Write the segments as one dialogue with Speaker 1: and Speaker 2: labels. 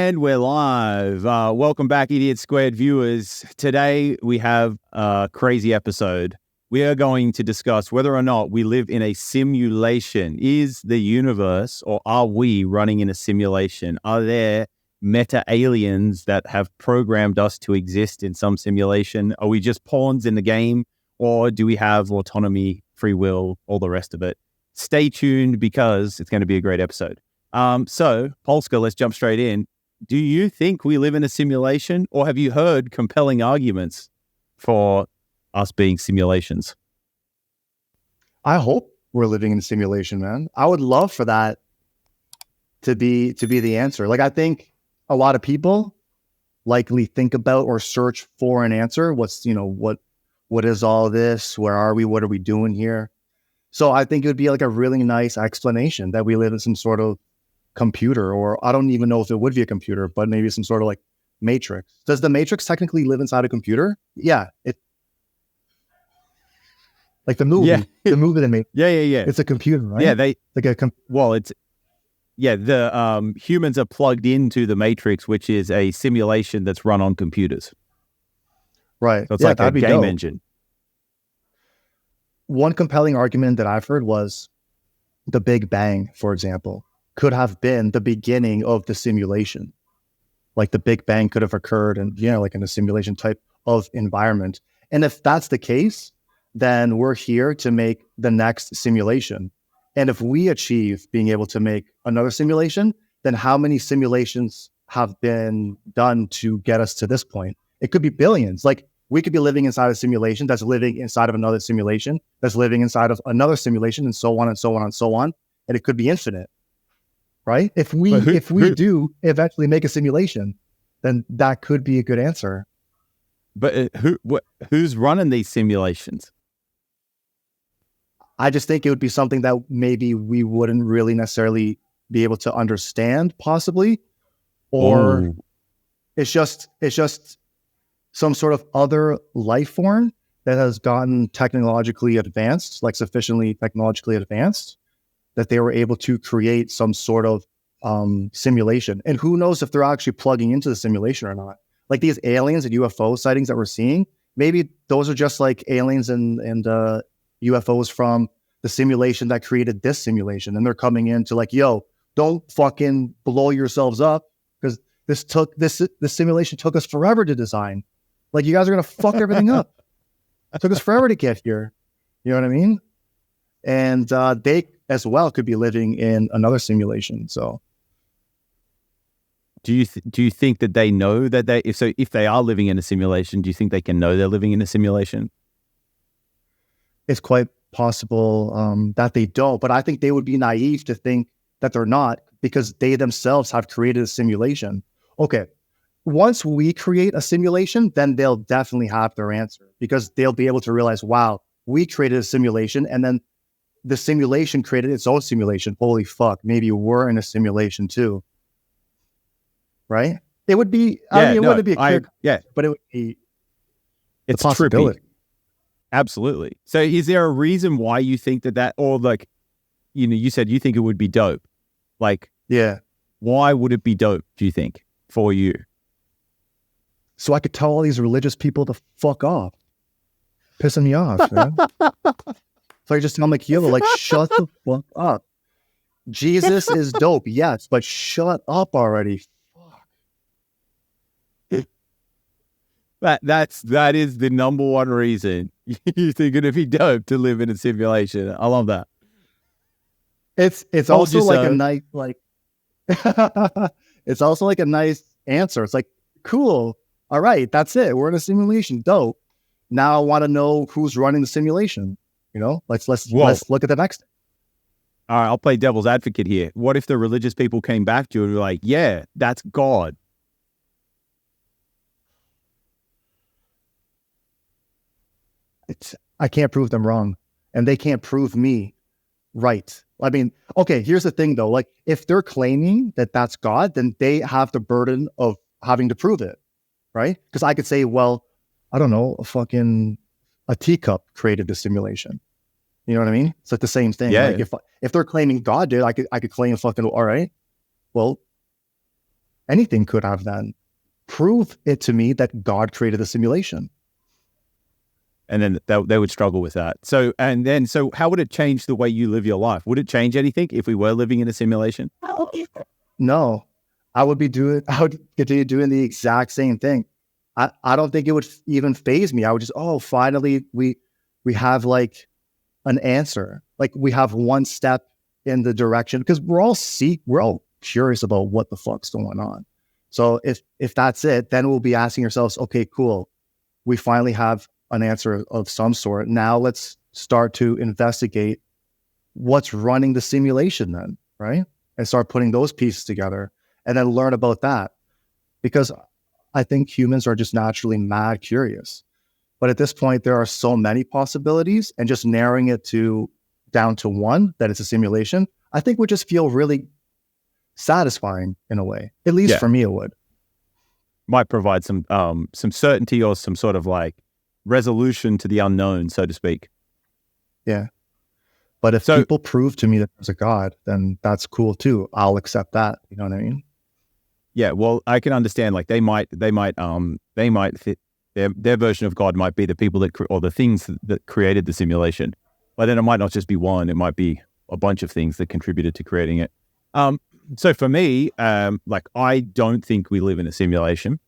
Speaker 1: And we're live. Welcome back, Idiot Squared viewers. Today we have a crazy episode. We are going to discuss whether or not we live in a simulation. Is the universe, or are we running in a simulation? Are there meta aliens that have programmed us to exist in some simulation? Are we just pawns in the game? Or do we have autonomy, free will, all the rest of it? Stay tuned because it's going to be a great episode. So, Polska, let's jump straight in. Do you think we live in a simulation, or have you heard compelling arguments for us being simulations?
Speaker 2: I hope we're living in a simulation, man. I would love for that to be the answer. Like, I think a lot of people likely think about or search for an answer. What is all this? Where are we? What are we doing here? So I think it would be like a really nice explanation that we live in some sort of computer, or I don't even know if it would be a computer, but maybe some sort of like matrix. Does the matrix technically live inside a computer? Yeah. Like the movie, the movie they made.
Speaker 1: Yeah.
Speaker 2: It's a computer, right?
Speaker 1: Yeah,
Speaker 2: the
Speaker 1: humans are plugged into the matrix, which is a simulation that's run on computers.
Speaker 2: Right.
Speaker 1: So it's like a game engine.
Speaker 2: One compelling argument that I've heard was the Big Bang, for example, could have been the beginning of the simulation. Like the Big Bang could have occurred in a simulation type of environment. And if that's the case, then we're here to make the next simulation. And if we achieve being able to make another simulation, then how many simulations have been done to get us to this point? It could be billions. Like, we could be living inside a simulation that's living inside of another simulation that's living inside of another simulation, and so on and so on and so on. And it could be infinite. Right? If we do eventually make a simulation, then that could be a good answer.
Speaker 1: But who's running these simulations?
Speaker 2: I just think it would be something that maybe we wouldn't really necessarily be able to understand, possibly, or it's just some sort of other life form that has gotten technologically advanced, like sufficiently technologically advanced, that they were able to create some sort of simulation. And who knows if they're actually plugging into the simulation or not. Like these aliens and UFO sightings that we're seeing, maybe those are just like aliens and UFOs from the simulation that created this simulation. And they're coming in to like, yo, don't fucking blow yourselves up, because this simulation took us forever to design. Like, you guys are going to fuck everything up. It took us forever to get here. You know what I mean? And they as well could be living in another simulation. So,
Speaker 1: do you think that they know that if they are living in a simulation, do you think they can know they're living in a simulation?
Speaker 2: It's quite possible that they don't, but I think they would be naive to think that they're not, because they themselves have created a simulation. Okay, once we create a simulation, then they'll definitely have their answer, because they'll be able to realize, wow, we created a simulation, and then the simulation created its own simulation. Holy fuck, maybe we're in a simulation too. Right? It would be, it wouldn't be a clear, but it would be
Speaker 1: it's
Speaker 2: a possibility.
Speaker 1: Trippy. Absolutely. So is there a reason why you think that, or like, you said you think it would be dope. Like,
Speaker 2: yeah.
Speaker 1: Why would it be dope, do you think, for you?
Speaker 2: So I could tell all these religious people to fuck off. Pissing me off, man. So I just tell them, like, yo, like, shut the fuck up. Jesus is dope, yes, but shut up already.
Speaker 1: Fuck. That is the number one reason you think it'd be dope to live in a simulation. I love that.
Speaker 2: It's also like a nice, like, it's also like a nice answer. It's like, cool. All right, that's it. We're in a simulation. Dope. Now I want to know who's running the simulation. Let's look at the next thing.
Speaker 1: All right, I'll play devil's advocate here. What if the religious people came back to you and were like, yeah, that's God?
Speaker 2: I can't prove them wrong, and they can't prove me right. I mean, okay, here's the thing though. Like, if they're claiming that that's God, then they have the burden of having to prove it, right? Because I could say, well, I don't know, a teacup created the simulation. You know what I mean? It's like the same thing.
Speaker 1: Yeah.
Speaker 2: Like if they're claiming God did, I could claim fucking, all right, well, anything could have then. Prove it to me that God created the simulation.
Speaker 1: And then they would struggle with that. So how would it change the way you live your life? Would it change anything if we were living in a simulation?
Speaker 2: No, I would continue doing the exact same thing. I don't think it would even faze me. I would just, finally we have like an answer. Like we have one step in the direction, because we're all curious about what the fuck's going on. So if that's it, then we'll be asking ourselves, okay, cool. We finally have an answer of some sort. Now let's start to investigate what's running the simulation then, right? And start putting those pieces together and then learn about that. Because I think humans are just naturally mad curious. But at this point, there are so many possibilities, and just narrowing it down to one, that it's a simulation, I think would just feel really satisfying in a way. At least for me, it would.
Speaker 1: Might provide some certainty or some sort of like resolution to the unknown, so to speak.
Speaker 2: Yeah. But if people prove to me that there's a God, then that's cool too. I'll accept that. You know what I mean?
Speaker 1: Yeah. Well, I can understand. Like their version of God might be the people or the things that created the simulation, but then it might not just be one. It might be a bunch of things that contributed to creating it. So for me, like I don't think we live in a simulation.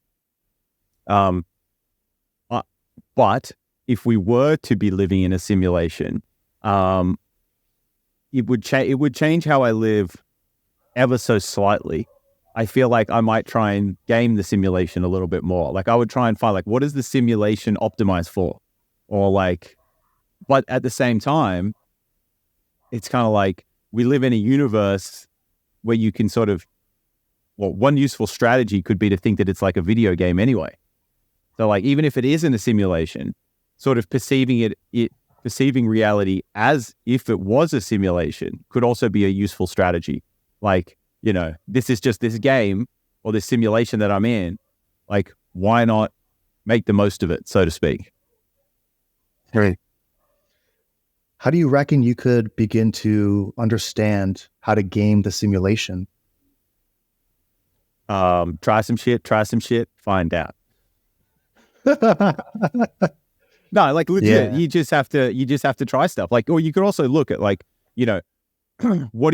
Speaker 1: But if we were to be living in a simulation, it would change how I live ever so slightly. I feel like I might try and game the simulation a little bit more. Like I would try and find like, what is the simulation optimized for? Or like, but at the same time, it's kind of like we live in a universe where you can sort of, well, one useful strategy could be to think that it's like a video game anyway. So like, even if it isn't a simulation, sort of perceiving reality as if it was a simulation could also be a useful strategy. Like, you know, this is just this game or this simulation that I'm in. Like, why not make the most of it, so to speak?
Speaker 2: Right. How do you reckon you could begin to understand how to game the simulation?
Speaker 1: Try some shit, find out. No, like legit, you just have to try stuff. Like, or you could also look at like, you know, what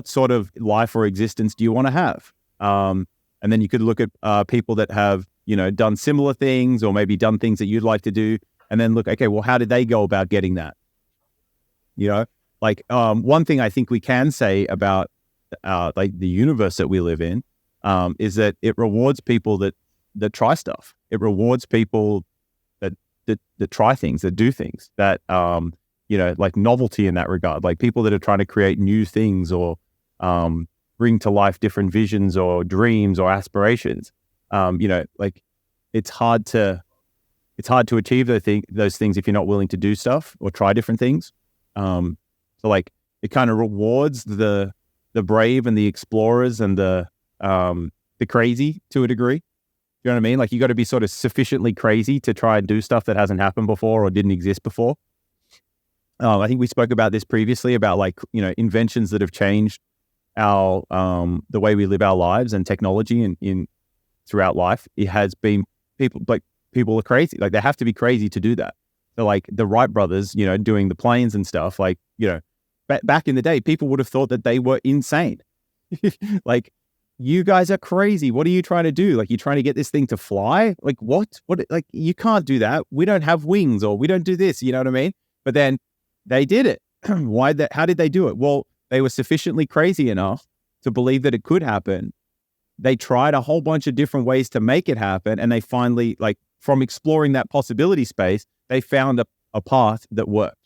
Speaker 1: sort of life or existence do you want to have? And then you could look at people that have, you know, done similar things or maybe done things that you'd like to do. And then look, okay, well, how did they go about getting that? You know, like one thing I think we can say about like the universe that we live in is that it rewards people that try stuff. It rewards people that try things, that do things, that you know, like novelty in that regard, like people that are trying to create new things or bring to life different visions or dreams or aspirations. You know, like it's hard to achieve those things if you're not willing to do stuff or try different things. So like it kind of rewards the brave and the explorers and the crazy to a degree. You know what I mean? Like you got to be sort of sufficiently crazy to try and do stuff that hasn't happened before or didn't exist before. I think we spoke about this previously about like, you know, inventions that have changed our the way we live our lives and technology in throughout life. It has been people are crazy. Like they have to be crazy to do that. So like the Wright brothers, you know, doing the planes and stuff, like, you know, back in the day, people would have thought that they were insane. Like, you guys are crazy. What are you trying to do? Like, you're trying to get this thing to fly? Like, what? Like, you can't do that. We don't have wings or we don't do this. You know what I mean? But then they did it. How did they do it? Well, they were sufficiently crazy enough to believe that it could happen. They tried a whole bunch of different ways to make it happen. And they finally, like, from exploring that possibility space, they found a path that worked.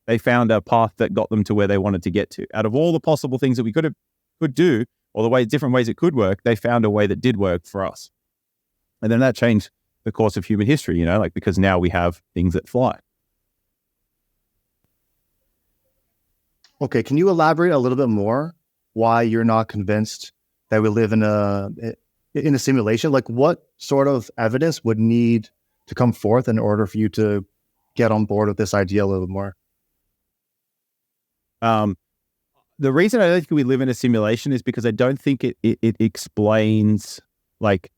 Speaker 1: They found a path that got them to where they wanted to get to. Out of all the possible things that we could do, or the different ways it could work, they found a way that did work for us. And then that changed the course of human history, you know, like because now we have things that fly.
Speaker 2: Okay, can you elaborate a little bit more why you're not convinced that we live in a simulation? Like what sort of evidence would need to come forth in order for you to get on board with this idea a little bit more?
Speaker 1: the reason I don't think we live in a simulation is because I don't think it explains, like,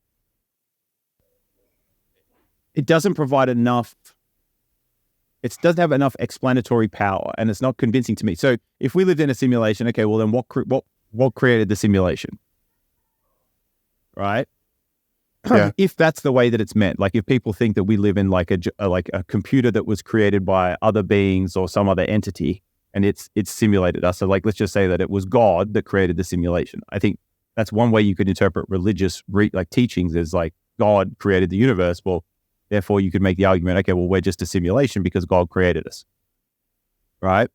Speaker 1: it doesn't provide enough. It doesn't have enough explanatory power, and it's not convincing to me. So if we lived in a simulation, okay, well then what created the simulation, right?
Speaker 2: Yeah.
Speaker 1: If that's the way that it's meant, like if people think that we live in like a computer that was created by other beings or some other entity, and it's simulated us. So like, let's just say that it was God that created the simulation. I think that's one way you could interpret religious like teachings, is like God created the universe. Well, therefore you could make the argument, okay, well, we're just a simulation because God created us, right?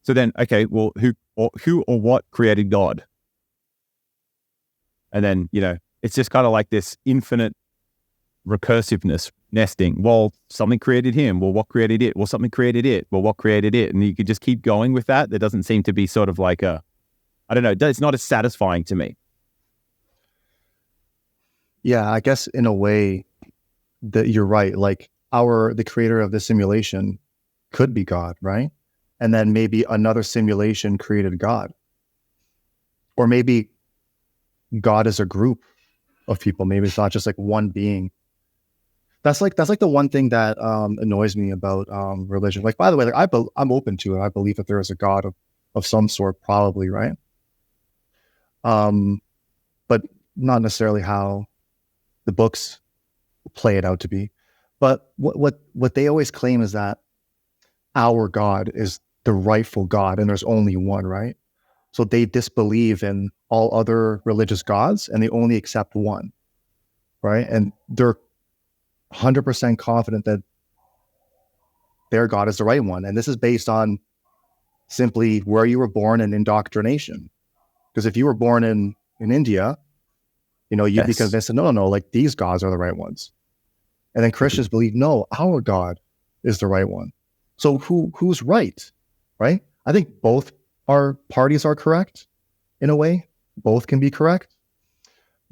Speaker 1: So then, okay, well, who or what created God? And then, it's just kind of like this infinite recursiveness nesting. Well, something created him. Well, what created it? Well, something created it. Well, what created it? And you could just keep going with that. There doesn't seem to be sort of like I don't know, it's not as satisfying to me.
Speaker 2: Yeah, I guess in a way that you're right. Like the creator of the simulation could be God, right? And then maybe another simulation created God. Or maybe God is a group of people. Maybe it's not just like one being. That's like the one thing that annoys me about religion. Like, by the way, like I'm open to it. I believe that there is a God of some sort, probably, right? But not necessarily how the books play it out to be. But what they always claim is that our God is the rightful God, and there's only one, right? So they disbelieve in all other religious gods, and they only accept one, right? And they're 100% confident that their God is the right one. And this is based on simply where you were born and indoctrination. Because if you were born in India, you'd be convinced that no, like these gods are the right ones. And then Christians believe, no, our God is the right one. So who's right? Right? I think both parties are correct in a way. Both can be correct.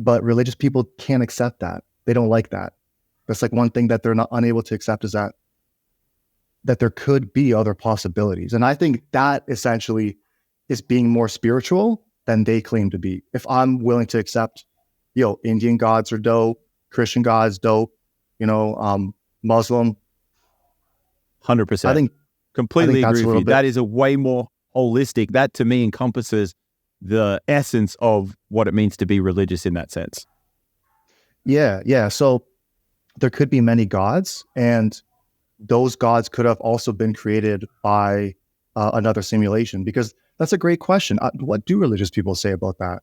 Speaker 2: But religious people can't accept that. They don't like that. That's like one thing that they're not unable to accept, is that there could be other possibilities. And I think that essentially is being more spiritual than they claim to be. If I'm willing to accept, Indian gods are dope, Christian gods dope, Muslim.
Speaker 1: 100%.
Speaker 2: I think
Speaker 1: completely agree with you.
Speaker 2: Bit,
Speaker 1: that is a way more holistic. That to me encompasses the essence of what it means to be religious in that sense.
Speaker 2: Yeah. So there could be many gods, and those gods could have also been created by another simulation. Because that's a great question. What do religious people say about that?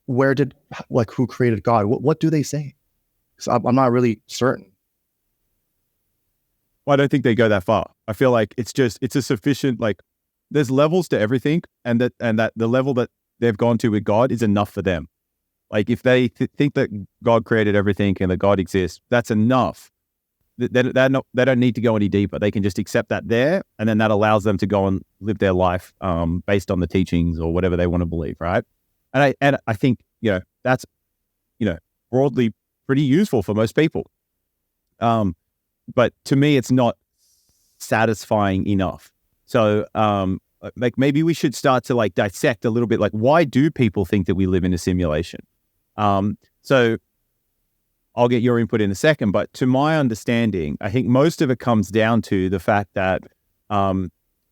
Speaker 2: Who created God? What do they say? Because I'm not really certain.
Speaker 1: Well, I don't think they go that far. I feel like it's a sufficient, like, there's levels to everything, and that the level that they've gone to with God is enough for them. Like, if they think that God created everything and that God exists, that's enough. They don't need to go any deeper. They can just accept that there, and then that allows them to go and live their life based on the teachings or whatever they want to believe, right? And I think that's broadly pretty useful for most people. But to me, it's not satisfying enough. So, like, maybe we should start to like dissect a little bit, like, why do people think that we live in a simulation? So I'll get your input in a second, but to my understanding, I think most of it comes down to the fact that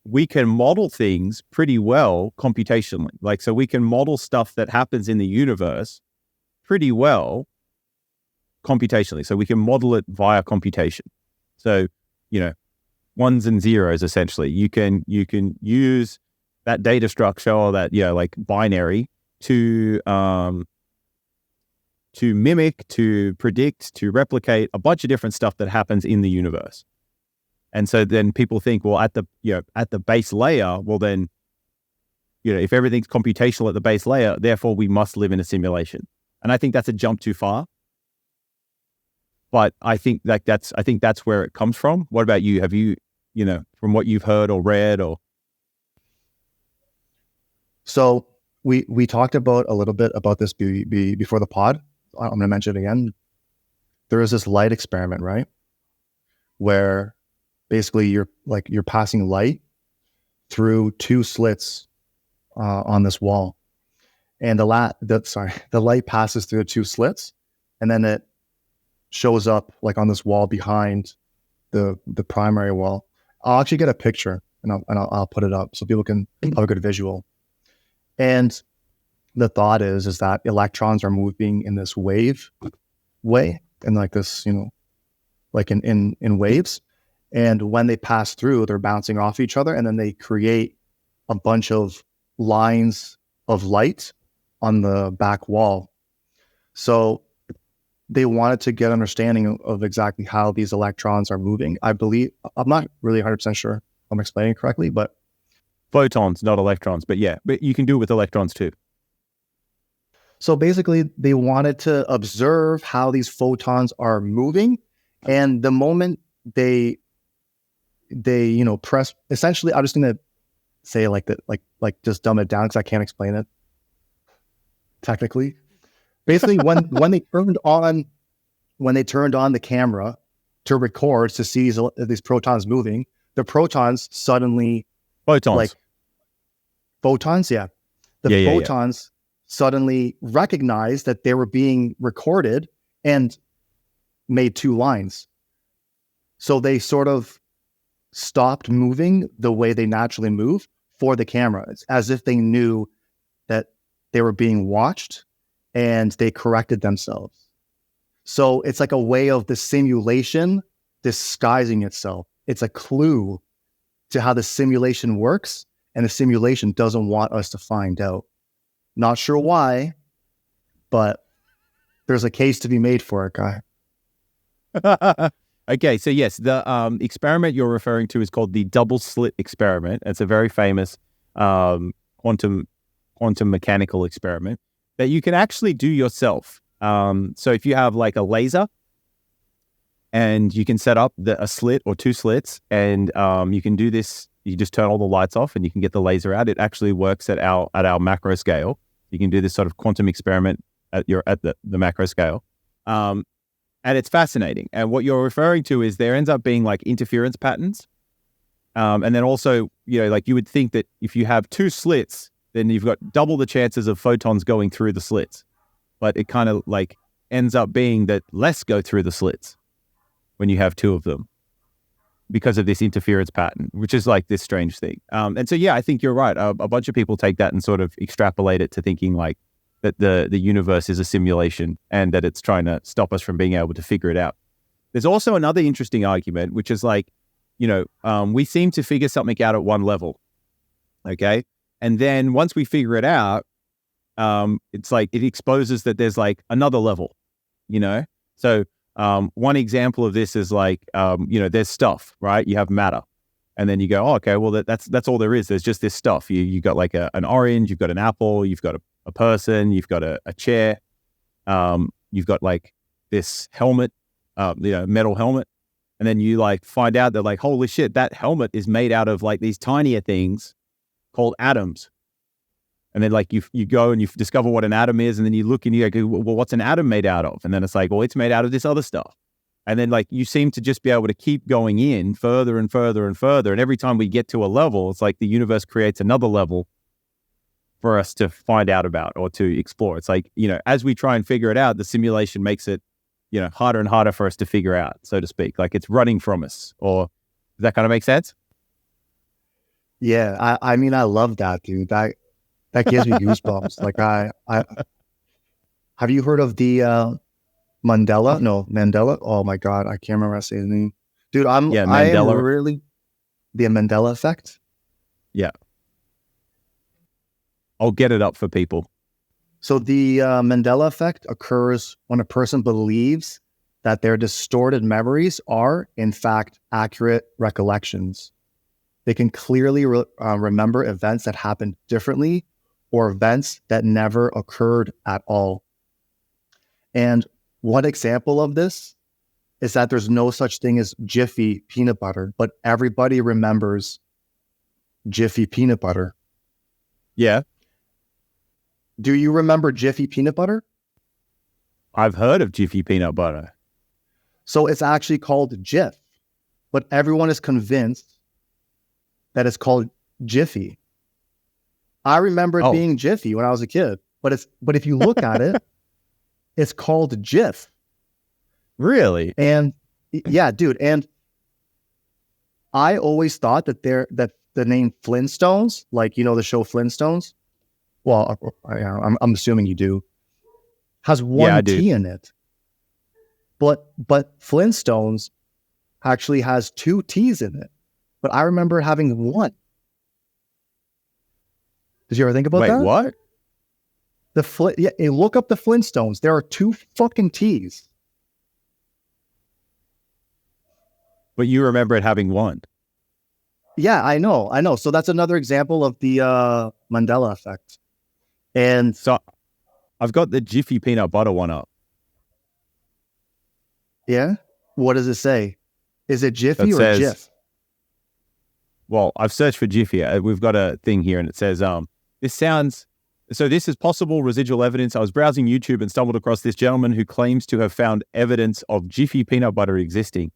Speaker 1: we can model things pretty well computationally. Like, so we can model stuff that happens in the universe pretty well computationally. So we can model it via computation. So, ones and zeros, essentially. You can use that data structure, or that, like binary, to mimic, to predict, to replicate a bunch of different stuff that happens in the universe. And so then people think, well, at the base layer, well then, if everything's computational at the base layer, therefore we must live in a simulation. And I think that's a jump too far. But I think that's where it comes from. What about you? Have you, from what you've heard or read or?
Speaker 2: So we talked about a little bit about this before the pod. I'm going to mention it again. There is this light experiment, right? Where basically you're passing light through two slits on this wall, and the light passes through the two slits, and then it shows up like on this wall behind the primary wall. I'll actually get a picture and I'll put it up so people can have a good visual. And the thought is that electrons are moving in this wave way, and like this, like in waves. And when they pass through, they're bouncing off each other, and then they create a bunch of lines of light on the back wall. So they wanted to get understanding of exactly how these electrons are moving. I believe, I'm not really 100% sure if I'm explaining it correctly, but
Speaker 1: photons, not electrons, but yeah, but you can do it with electrons too.
Speaker 2: So basically they wanted to observe how these photons are moving. And the moment they press, essentially, I'm just going to say like that, like just dumb it down because I can't explain it technically. Basically, when they turned on the camera to record to see these protons moving, the protons suddenly
Speaker 1: photons,
Speaker 2: yeah, the photons suddenly recognized that they were being recorded and made two lines. So they sort of stopped moving the way they naturally move for the camera. It's as if they knew that they were being watched and they corrected themselves. So it's like a way of the simulation disguising itself. It's a clue to how the simulation works, and the simulation doesn't want us to find out. Not sure why, but there's a case to be made for it, Guy.
Speaker 1: Okay, so yes, the experiment you're referring to is called the double slit experiment. It's a very famous quantum mechanical experiment that you can actually do yourself. So if you have like a laser, and you can set up a slit or two slits, and you can do this. You just turn all the lights off, and you can get the laser out. It actually works at our macro scale. You can do this sort of quantum experiment at the macro scale. And it's fascinating. And what you're referring to is there ends up being like interference patterns. And then also, like you would think that if you have two slits, then you've got double the chances of photons going through the slits. But it kind of like ends up being that less go through the slits when you have two of them because of this interference pattern, which is like this strange thing. And so, yeah, I think you're right. A bunch of people take that and sort of extrapolate it to thinking like that the universe is a simulation and that it's trying to stop us from being able to figure it out. There's also another interesting argument, which is like, we seem to figure something out at one level. Okay. And then once we figure it out, it's like it exposes that there's like another level, So one example of this is like, there's stuff, right? You have matter. And then you go, oh, okay, well, that's all there is. There's just this stuff. You got like an orange, you've got an apple, you've got a person, you've got a chair, you've got like this helmet, metal helmet. And then you like find out that like, holy shit, that helmet is made out of like these tinier things called atoms. And then like you go and you discover what an atom is, and then you look and you go, well, what's an atom made out of? And then it's like, well, it's made out of this other stuff. And then like you seem to just be able to keep going in further and further and further. And every time we get to a level, it's like the universe creates another level for us to find out about or to explore. It's like, as we try and figure it out, the simulation makes it, harder and harder for us to figure out, so to speak. Like it's running from us. Or does that kind of make sense?
Speaker 2: Yeah, I mean, I love that, dude. That gives me goosebumps. Like I have you heard of the Mandela? Oh my God, I can't remember how to say his name. Dude,
Speaker 1: Mandela.
Speaker 2: I am really the Mandela effect.
Speaker 1: Yeah. I'll get it up for people.
Speaker 2: So the Mandela effect occurs when a person believes that their distorted memories are, in fact, accurate recollections. They can clearly remember events that happened differently or events that never occurred at all. And one example of this is that there's no such thing as Jiffy peanut butter, but everybody remembers Jiffy peanut butter.
Speaker 1: Yeah.
Speaker 2: Do you remember Jiffy peanut butter?
Speaker 1: I've heard of Jiffy peanut butter.
Speaker 2: So it's actually called Jif, but everyone is convinced that it's called Jiffy. I remember it
Speaker 1: Oh,
Speaker 2: being Jiffy when I was a kid, but if you look at it, it's called GIF.
Speaker 1: really?
Speaker 2: And yeah, dude. And I always thought that the name Flintstones, like the show Flintstones. Well, I'm assuming you do. Has
Speaker 1: Yeah, I
Speaker 2: one
Speaker 1: do.
Speaker 2: T in it, but Flintstones actually has two T's in it. But I remember having one. Did you ever think about
Speaker 1: Wait,
Speaker 2: that?
Speaker 1: what?
Speaker 2: Yeah, look up the Flintstones. There are two fucking T's.
Speaker 1: But you remember it having one.
Speaker 2: Yeah, I know. So that's another example of the Mandela effect. And
Speaker 1: So I've got the Jiffy peanut butter one up.
Speaker 2: yeah, what does it say? Is it
Speaker 1: That
Speaker 2: Jiffy or
Speaker 1: says,
Speaker 2: GIF?
Speaker 1: well, I've searched for Jiffy. We've got a thing here and it says, this is possible residual evidence. I was browsing YouTube and stumbled across this gentleman who claims to have found evidence of Jiffy peanut butter existing.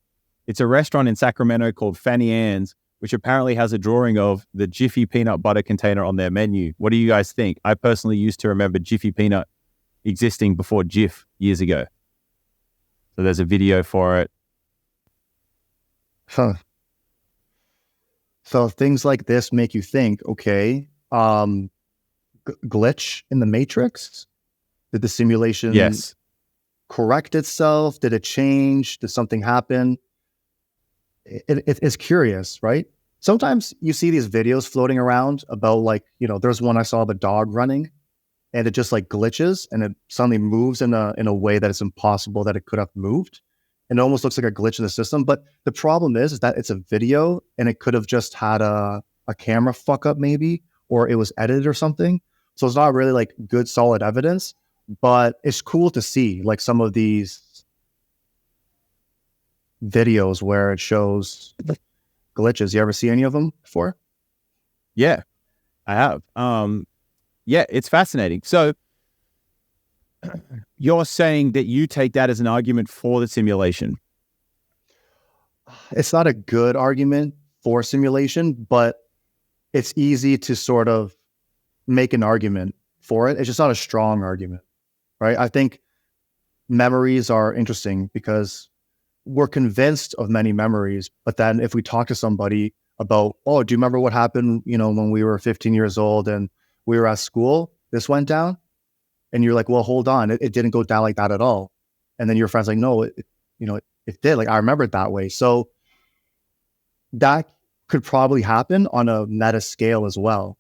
Speaker 1: It's a restaurant in Sacramento called Fanny Ann's, which apparently has a drawing of the Jiffy peanut butter container on their menu. What do you guys think? I personally used to remember Jiffy peanut existing before Jif years ago. So there's a video for it.
Speaker 2: Huh. So things like this make you think, okay, glitch in the matrix? Did the simulation
Speaker 1: Yes.
Speaker 2: correct itself? Did it change? Did something happen? It's curious, right? Sometimes you see these videos floating around about there's one I saw of a dog running and it just like glitches and it suddenly moves in a way that it's impossible that it could have moved. And it almost looks like a glitch in the system. But the problem is that it's a video and it could have just had a camera fuck up maybe, or it was edited or something. So it's not really like good, solid evidence, but it's cool to see like some of these videos where it shows glitches. You ever see any of them before?
Speaker 1: Yeah, I have. Yeah, it's fascinating. So you're saying that you take that as an argument for the simulation?
Speaker 2: It's not a good argument for simulation, but it's easy to sort of make an argument for it. It's just not a strong argument, right? I think memories are interesting because we're convinced of many memories, but then if we talk to somebody about, oh, do you remember what happened, when we were 15 years old and we were at school, this went down? And you're like, well, hold on, it didn't go down like that at all. And then your friend's like, no, it did. Like, I remember it that way. So that could probably happen on a meta scale as well,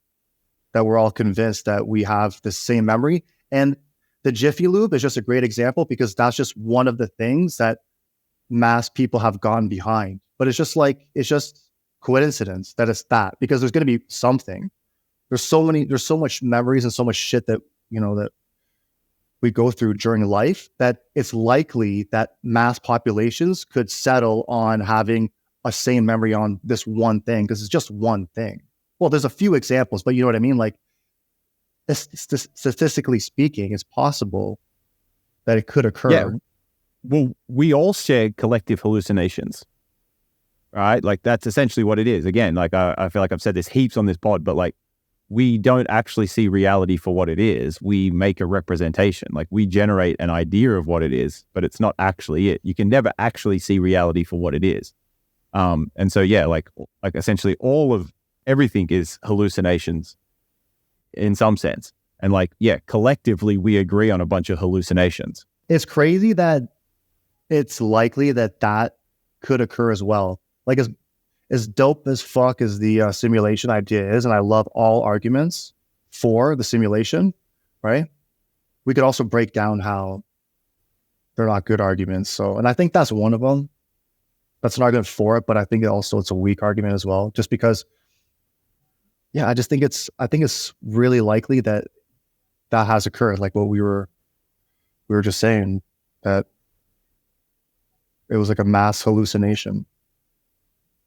Speaker 2: that we're all convinced that we have the same memory. And the Jiffy Lube is just a great example because that's just one of the things that mass people have gone behind. But it's just coincidence that it's that, because there's going to be something. There's so much memories and so much shit that, that we go through during life that it's likely that mass populations could settle on having a same memory on this one thing because it's just one thing. Well, there's a few examples, but you know what I mean? Like, statistically speaking, it's possible that it could occur.
Speaker 1: Yeah. Well, we all share collective hallucinations, right? Like, that's essentially what it is. Again, like, I feel like I've said this heaps on this pod, but like, we don't actually see reality for what it is. We make a representation. Like, we generate an idea of what it is, but it's not actually it. You can never actually see reality for what it is. And so, yeah, like essentially all of everything is hallucinations in some sense. And like, yeah, collectively, we agree on a bunch of hallucinations.
Speaker 2: It's crazy that it's likely that could occur as well. Like, as dope as fuck as the simulation idea is, and I love all arguments for the simulation, right? We could also break down how they're not good arguments. So, and I think that's one of them. That's an argument for it, but I think it's a weak argument as well, just because, yeah, I think it's really likely that has occurred. Like what we were just saying, that it was like a mass hallucination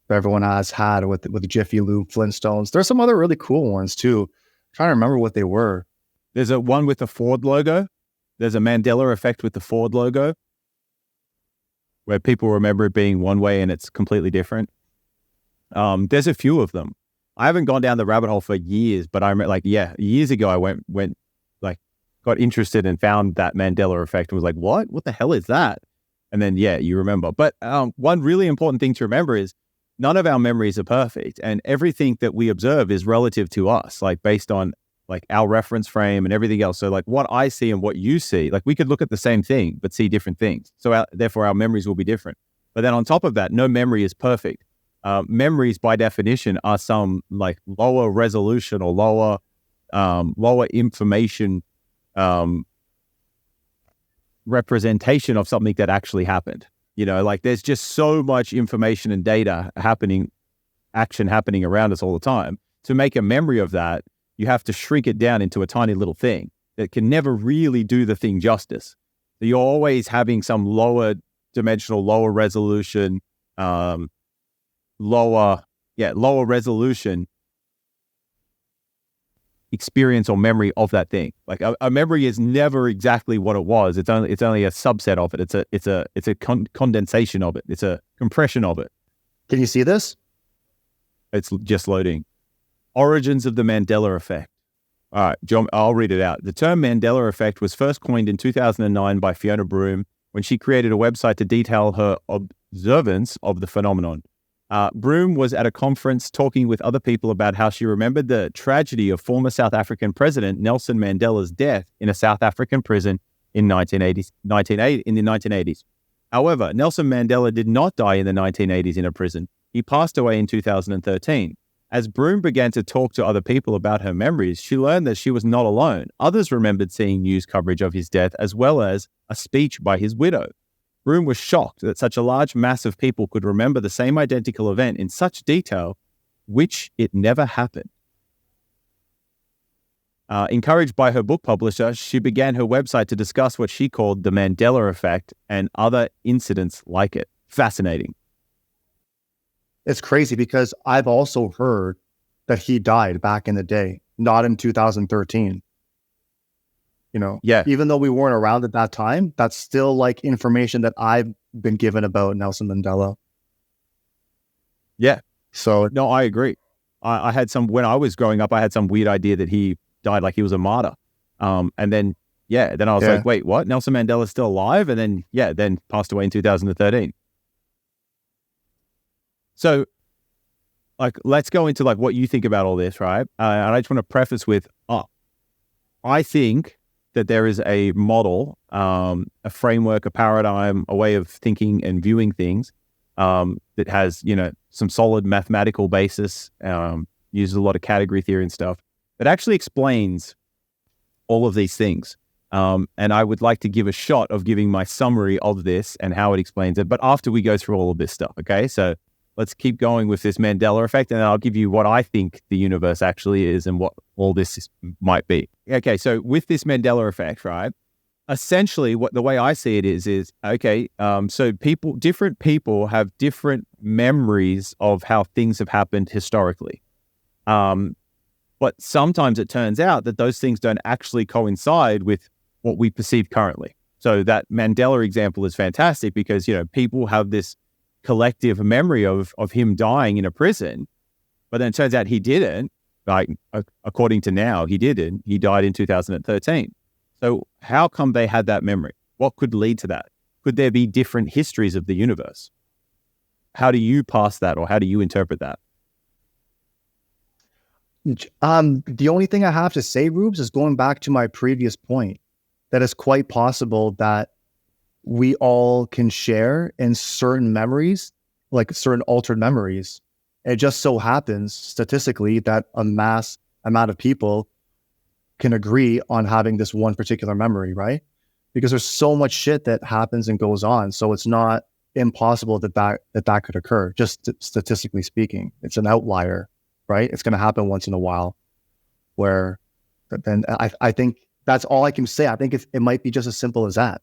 Speaker 2: that everyone has had with Jiffy Lube, Flintstones. There's some other really cool ones too. I'm trying to remember what they were.
Speaker 1: There's a one with the Ford logo. There's a Mandela effect with the Ford logo, where people remember it being one way and it's completely different. There's a few of them. I haven't gone down the rabbit hole for years, but I remember, like, years ago I went like got interested and found that Mandela effect and was like, what the hell is that? And then you remember. But one really important thing to remember is none of our memories are perfect, and everything that we observe is relative to us, like based on like our reference frame and everything else. So like what I see and what you see, like we could look at the same thing but see different things. So therefore our memories will be different. But then on top of that, no memory is perfect. Memories by definition are some like lower resolution or lower information representation of something that actually happened. Like there's just so much information and data action happening around us all the time. To make a memory of that, you have to shrink it down into a tiny little thing that can never really do the thing justice. So you're always having some lower dimensional, lower resolution, lower resolution experience or memory of that thing. Like a memory is never exactly what it was. It's only a subset of it. It's a condensation of it. It's a compression of it.
Speaker 2: Can you see this?
Speaker 1: It's just loading. Origins of the Mandela effect. All right, John, I'll read it out. The term Mandela effect was first coined in 2009 by Fiona Broome when she created a website to detail her observance of the phenomenon. Broome was at a conference talking with other people about how she remembered the tragedy of former South African President Nelson Mandela's death in a South African prison in the 1980s. However, Nelson Mandela did not die in the 1980s in a prison. He passed away in 2013. As Broome began to talk to other people about her memories, she learned that she was not alone. Others remembered seeing news coverage of his death, as well as a speech by his widow. Broome was shocked that such a large mass of people could remember the same identical event in such detail, which it never happened. Encouraged by her book publisher, she began her website to discuss what she called the Mandela effect and other incidents like it. Fascinating.
Speaker 2: It's crazy because I've also heard that he died back in the day, not in 2013. Even though we weren't around at that time, that's still like information that I've been given about Nelson Mandela.
Speaker 1: Yeah.
Speaker 2: So
Speaker 1: no, I agree. I had when I was growing up, I had some weird idea that he died like he was a martyr. And then I was like, wait, what? Nelson Mandela's still alive? And then passed away in 2013. So like, let's go into like what you think about all this, right? And I just want to preface with, I think that there is a model, a framework, a paradigm, a way of thinking and viewing things that has, some solid mathematical basis, uses a lot of category theory and stuff, that actually explains all of these things. And I would like to give a shot of giving my summary of this and how it explains it, but after we go through all of this stuff, okay? So let's keep going with this Mandela effect, and then I'll give you what I think the universe actually is and what all this might be. Okay, so with this Mandela effect, right? Essentially, the way I see it is okay. So different people have different memories of how things have happened historically, but sometimes it turns out that those things don't actually coincide with what we perceive currently. So that Mandela example is fantastic because people have this collective memory of him dying in a prison, but then it turns out he didn't. Like according to now, he didn't. He died in 2013. So how come they had that memory? What could lead to that? Could there be different histories of the universe? How do you pass that, or how do you interpret that?
Speaker 2: The only thing I have to say, Rubes, is going back to my previous point, that it's quite possible that we all can share in certain memories, like certain altered memories. It just so happens statistically that a mass amount of people can agree on having this one particular memory, right? Because there's so much shit that happens and goes on. So it's not impossible that could occur, just statistically speaking. It's an outlier, right? It's going to happen once in a while where then I think that's all I can say. I think it might be just as simple as that.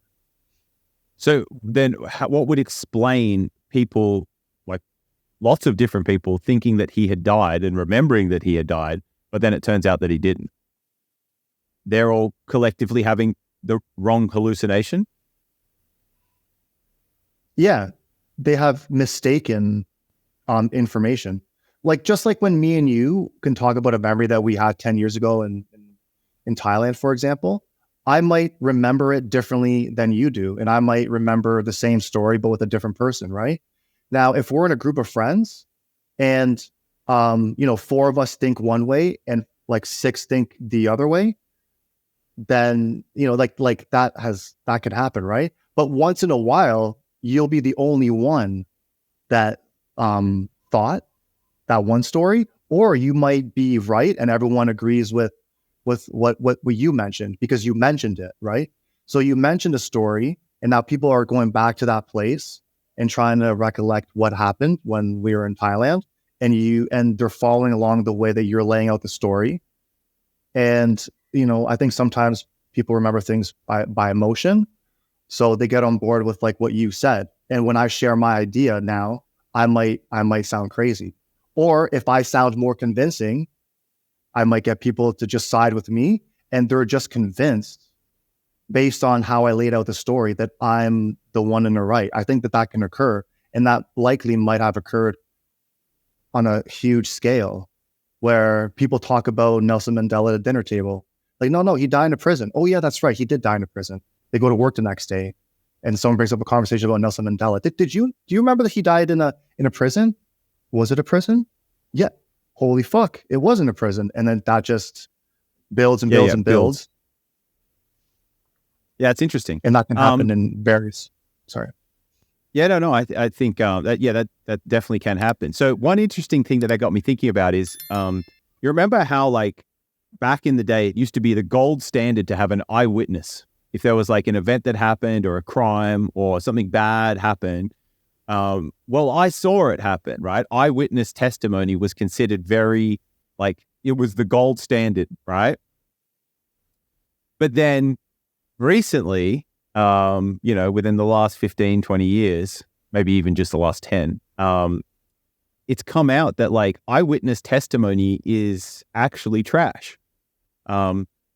Speaker 1: So then what would explain people, like lots of different people, thinking that he had died and remembering that he had died, but then it turns out that he didn't? They're all collectively having the wrong hallucination?
Speaker 2: Yeah, they have mistaken information. like just like when me and you can talk about a memory that we had 10 years ago in Thailand, for example, I might remember it differently than you do. And I might remember the same story, but with a different person, right? Now, if we're in a group of friends and, four of us think one way and like six think the other way, then, like that could happen, right? But once in a while, you'll be the only one that thought that one story, or you might be right and everyone agrees with what you mentioned because you mentioned it, right? So you mentioned a story and now people are going back to that place and trying to recollect what happened when we were in Thailand, and they're following along the way that you're laying out the story. And I think sometimes people remember things by emotion, so they get on board with like what you said. And when I share my idea now, I might sound crazy. Or if I sound more convincing, I might get people to just side with me, and they're just convinced based on how I laid out the story that I'm the one in the right. I think that can occur, and that likely might have occurred on a huge scale where people talk about Nelson Mandela at a dinner table. Like, no, he died in a prison. Oh yeah, that's right. He did die in a prison. They go to work the next day and someone brings up a conversation about Nelson Mandela. Do you remember that he died in a prison? Was it a prison? Yeah. Holy fuck. It wasn't a prison. And then that just builds and builds and builds.
Speaker 1: Yeah, it's interesting.
Speaker 2: And that can happen in various, sorry.
Speaker 1: Yeah, no. I think that definitely can happen. So one interesting thing that got me thinking about is, you remember how like back in the day, it used to be the gold standard to have an eyewitness. If there was like an event that happened or a crime or something bad happened, well, I saw it happen, right? Eyewitness testimony was considered very, like, it was the gold standard, right? But then recently, within the last 15, 20 years, maybe even just the last 10, it's come out that like eyewitness testimony is actually trash.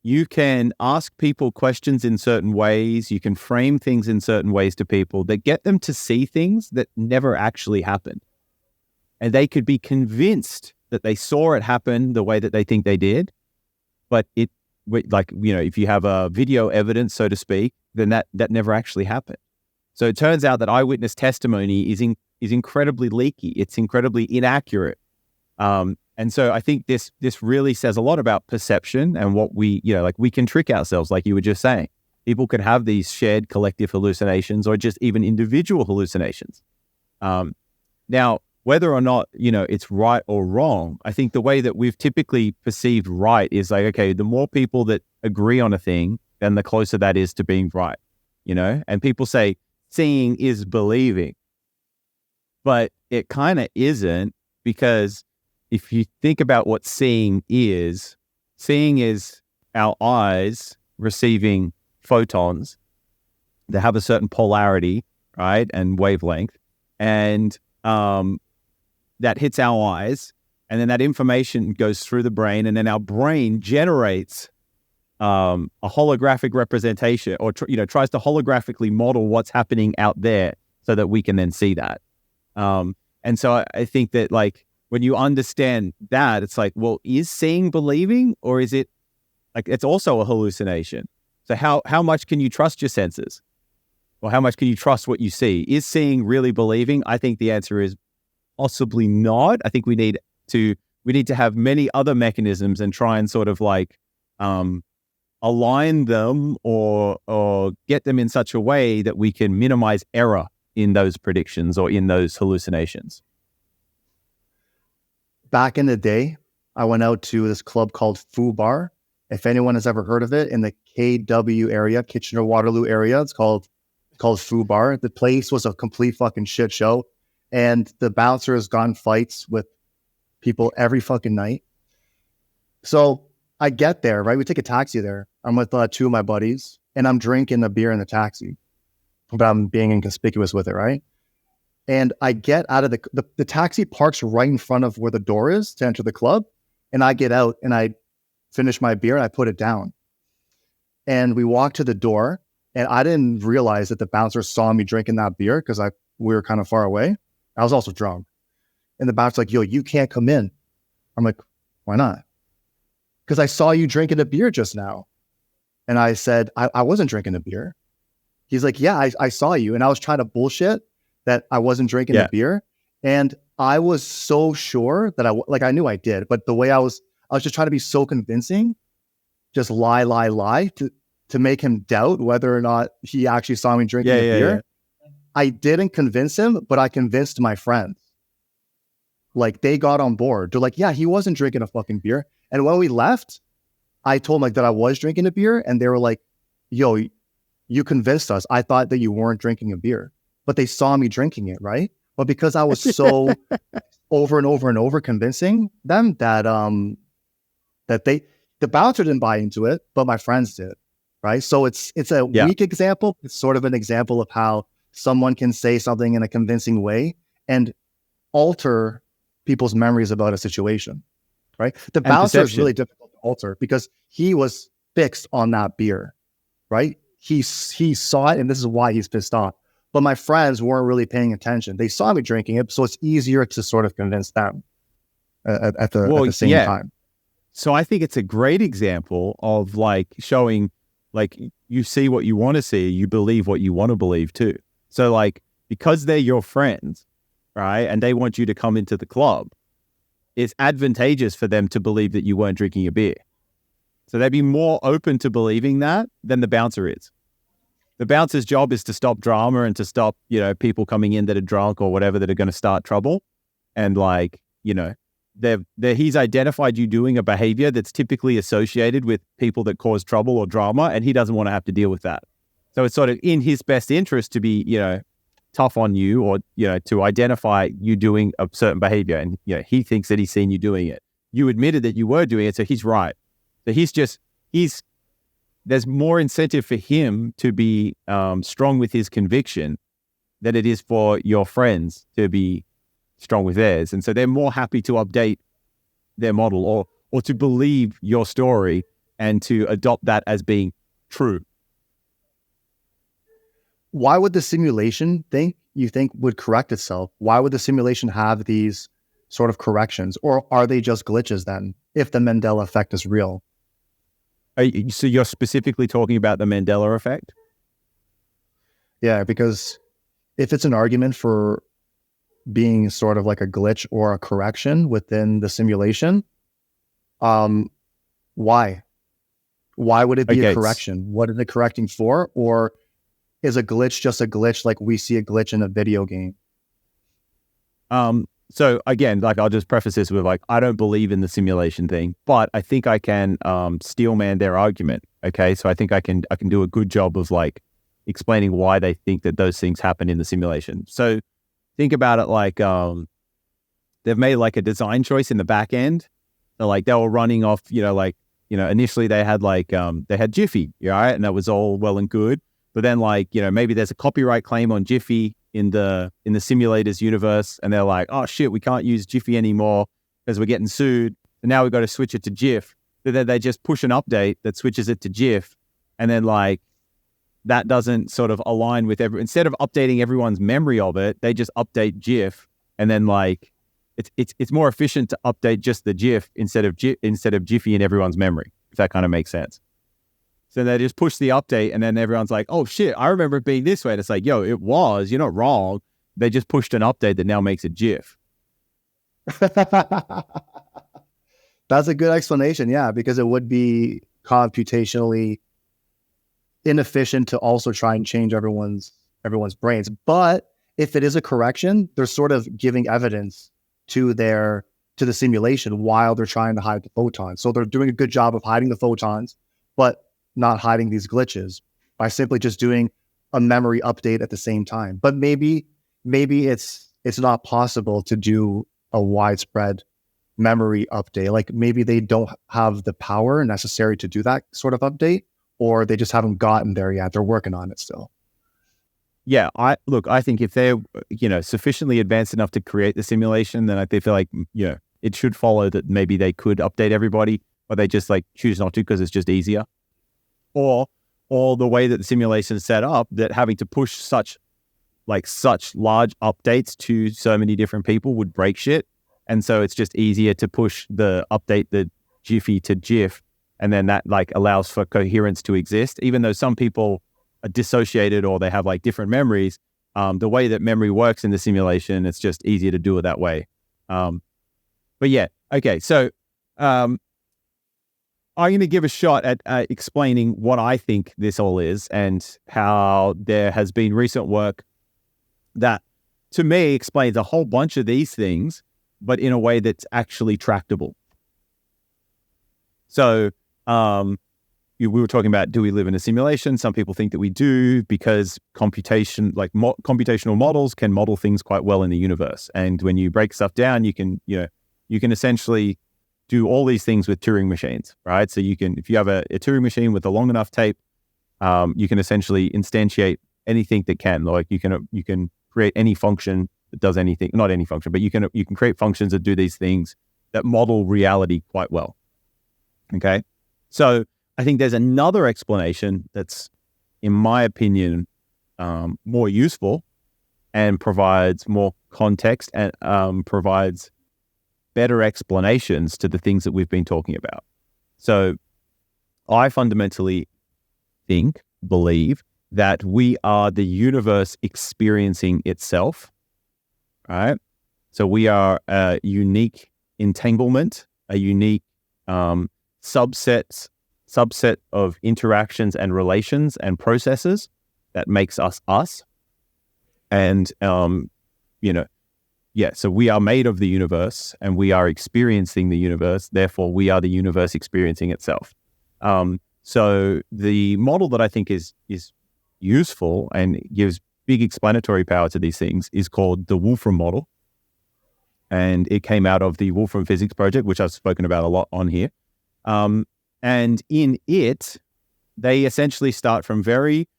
Speaker 1: You can ask people questions in certain ways. You can frame things in certain ways to people that get them to see things that never actually happened. And they could be convinced that they saw it happen the way that they think they did. But if you have a video evidence, so to speak, then that never actually happened. So it turns out that eyewitness testimony is incredibly leaky. It's incredibly inaccurate. And so I think this really says a lot about perception and what we can trick ourselves, like you were just saying. People can have these shared collective hallucinations or just even individual hallucinations. Now, whether or not, it's right or wrong, I think the way that we've typically perceived right is like, okay, the more people that agree on a thing, then the closer that is to being right, And people say seeing is believing, but it kind of isn't, because if you think about what seeing is our eyes receiving photons that have a certain polarity, right, and wavelength, and that hits our eyes, and then that information goes through the brain, and then our brain generates a holographic representation, or tries to holographically model what's happening out there so that we can then see that. And so I think that like, when you understand that, it's like, well, is seeing believing, or is it like it's also a hallucination? So how much can you trust your senses? Or how much can you trust what you see? Is seeing really believing? I think the answer is possibly not. I think we need to have many other mechanisms and try and sort of like align them or get them in such a way that we can minimize error in those predictions or in those hallucinations.
Speaker 2: Back in the day, I went out to this club called Foo Bar. If anyone has ever heard of it, in the KW area, Kitchener-Waterloo area, it's called Foo Bar. The place was a complete fucking shit show. And the bouncer has gotten fights with people every fucking night. So I get there, right? We take a taxi there. I'm with two of my buddies, and I'm drinking a beer in the taxi, but I'm being inconspicuous with it, right? And I get out of the taxi parks right in front of where the door is to enter the club. And I get out and I finish my beer and I put it down. And we walk to the door, and I didn't realize that the bouncer saw me drinking that beer because we were kind of far away. I was also drunk. And the bouncer's like, yo, you can't come in. I'm like, why not? Because I saw you drinking a beer just now. And I said, I wasn't drinking a beer. He's like, yeah, I saw you. And I was trying to bullshit that I wasn't drinking a beer. And I was so sure that I knew I did, but the way I was just trying to be so convincing, just lie to make him doubt whether or not he actually saw me drinking a beer. Yeah. I didn't convince him, but I convinced my friends. Like, they got on board. They're like, yeah, he wasn't drinking a fucking beer. And when we left, I told them like that I was drinking a beer, and they were like, yo, you convinced us. I thought that you weren't drinking a beer, but they saw me drinking it, right? But because I was so over and over and over convincing them that the bouncer didn't buy into it, but my friends did, right? So it's a weak example. It's sort of an example of how someone can say something in a convincing way and alter people's memories about a situation, right? The bouncer is really difficult to alter because he was fixed on that beer, right? He saw it, and this is why he's pissed off. But my friends weren't really paying attention. They saw me drinking it, so it's easier to sort of convince them at the same time.
Speaker 1: So I think it's a great example of like showing, like, you see what you want to see, you believe what you want to believe too. So like, because they're your friends, right, and they want you to come into the club, it's advantageous for them to believe that you weren't drinking a beer. So they'd be more open to believing that than the bouncer is. The bouncer's job is to stop drama and to stop, people coming in that are drunk or whatever that are going to start trouble. And like, he's identified you doing a behavior that's typically associated with people that cause trouble or drama, and he doesn't want to have to deal with that. So it's sort of in his best interest to be, tough on you, or, to identify you doing a certain behavior. And, he thinks that he's seen you doing it. You admitted that you were doing it, so he's right. So there's more incentive for him to be strong with his conviction than it is for your friends to be strong with theirs. And so they're more happy to update their model or to believe your story and to adopt that as being true.
Speaker 2: Why would the simulation you think would correct itself? Why would the simulation have these sort of corrections? Or are they just glitches then, if the Mandela effect is real?
Speaker 1: So you're specifically talking about the Mandela effect?
Speaker 2: Yeah, because if it's an argument for being sort of like a glitch or a correction within the simulation, why? Why would it be a correction? What is it correcting for? Or is a glitch just a glitch like we see a glitch in a video game?
Speaker 1: So again, like, I'll just preface this with like, I don't believe in the simulation thing, but I think I can steelman their argument. Okay, so I think I can do a good job of like explaining why they think that those things happen in the simulation. So think about it like they've made like a design choice in the back end. So like they were running off, initially they had like they had Jiffy, right, and that was all well and good. But then like, maybe there's a copyright claim on Jiffy in the simulator's universe, and they're like, oh shit, we can't use Jiffy anymore because we're getting sued. And now we've got to switch it to GIF. So then they just push an update that switches it to GIF, and then like that doesn't sort of align with instead of updating everyone's memory of it, they just update GIF, and then like it's more efficient to update just the GIF instead of Jiffy in everyone's memory, if that kind of makes sense. So they just push the update, and then everyone's like, oh shit, I remember it being this way. And it's like, yo, it was, you're not wrong. They just pushed an update that now makes it GIF.
Speaker 2: That's a good explanation, yeah, because it would be computationally inefficient to also try and change everyone's brains. But if it is a correction, they're sort of giving evidence to the simulation while they're trying to hide the photons. So they're doing a good job of hiding the photons, but not hiding these glitches by simply just doing a memory update at the same time. But maybe it's not possible to do a widespread memory update. Like maybe they don't have the power necessary to do that sort of update, or they just haven't gotten there yet. They're working on it still.
Speaker 1: Yeah, I think if they're, sufficiently advanced enough to create the simulation, then they feel like, it should follow that maybe they could update everybody, but they just like choose not to because it's just easier. Or the way that the simulation is set up, that having to push such like such large updates to so many different people would break shit. And so it's just easier to push the update, the Jiffy to GIF, and then that like allows for coherence to exist. Even though some people are dissociated or they have like different memories, the way that memory works in the simulation, it's just easier to do it that way. But yeah, okay. So I'm going to give a shot at explaining what I think this all is and how there has been recent work that, to me, explains a whole bunch of these things, but in a way that's actually tractable. So we were talking about, do we live in a simulation? Some people think that we do because computational models can model things quite well in the universe. And when you break stuff down, you can essentially do all these things with Turing machines, right? So you can, if you have a Turing machine with a long enough tape, you can essentially instantiate anything that can. Like you can create any function that does anything, not any function, but you can create functions that do these things that model reality quite well. Okay, so I think there's another explanation that's, in my opinion, more useful and provides more context and provides better explanations to the things that we've been talking about. So I fundamentally believe that we are the universe experiencing itself, right? So we are a unique entanglement, a unique subset of interactions and relations and processes that makes us us. And, so we are made of the universe and we are experiencing the universe. Therefore, we are the universe experiencing itself. So the model that I think is useful and gives big explanatory power to these things is called the Wolfram model. And it came out of the Wolfram Physics Project, which I've spoken about a lot on here. And in it, they essentially start from very,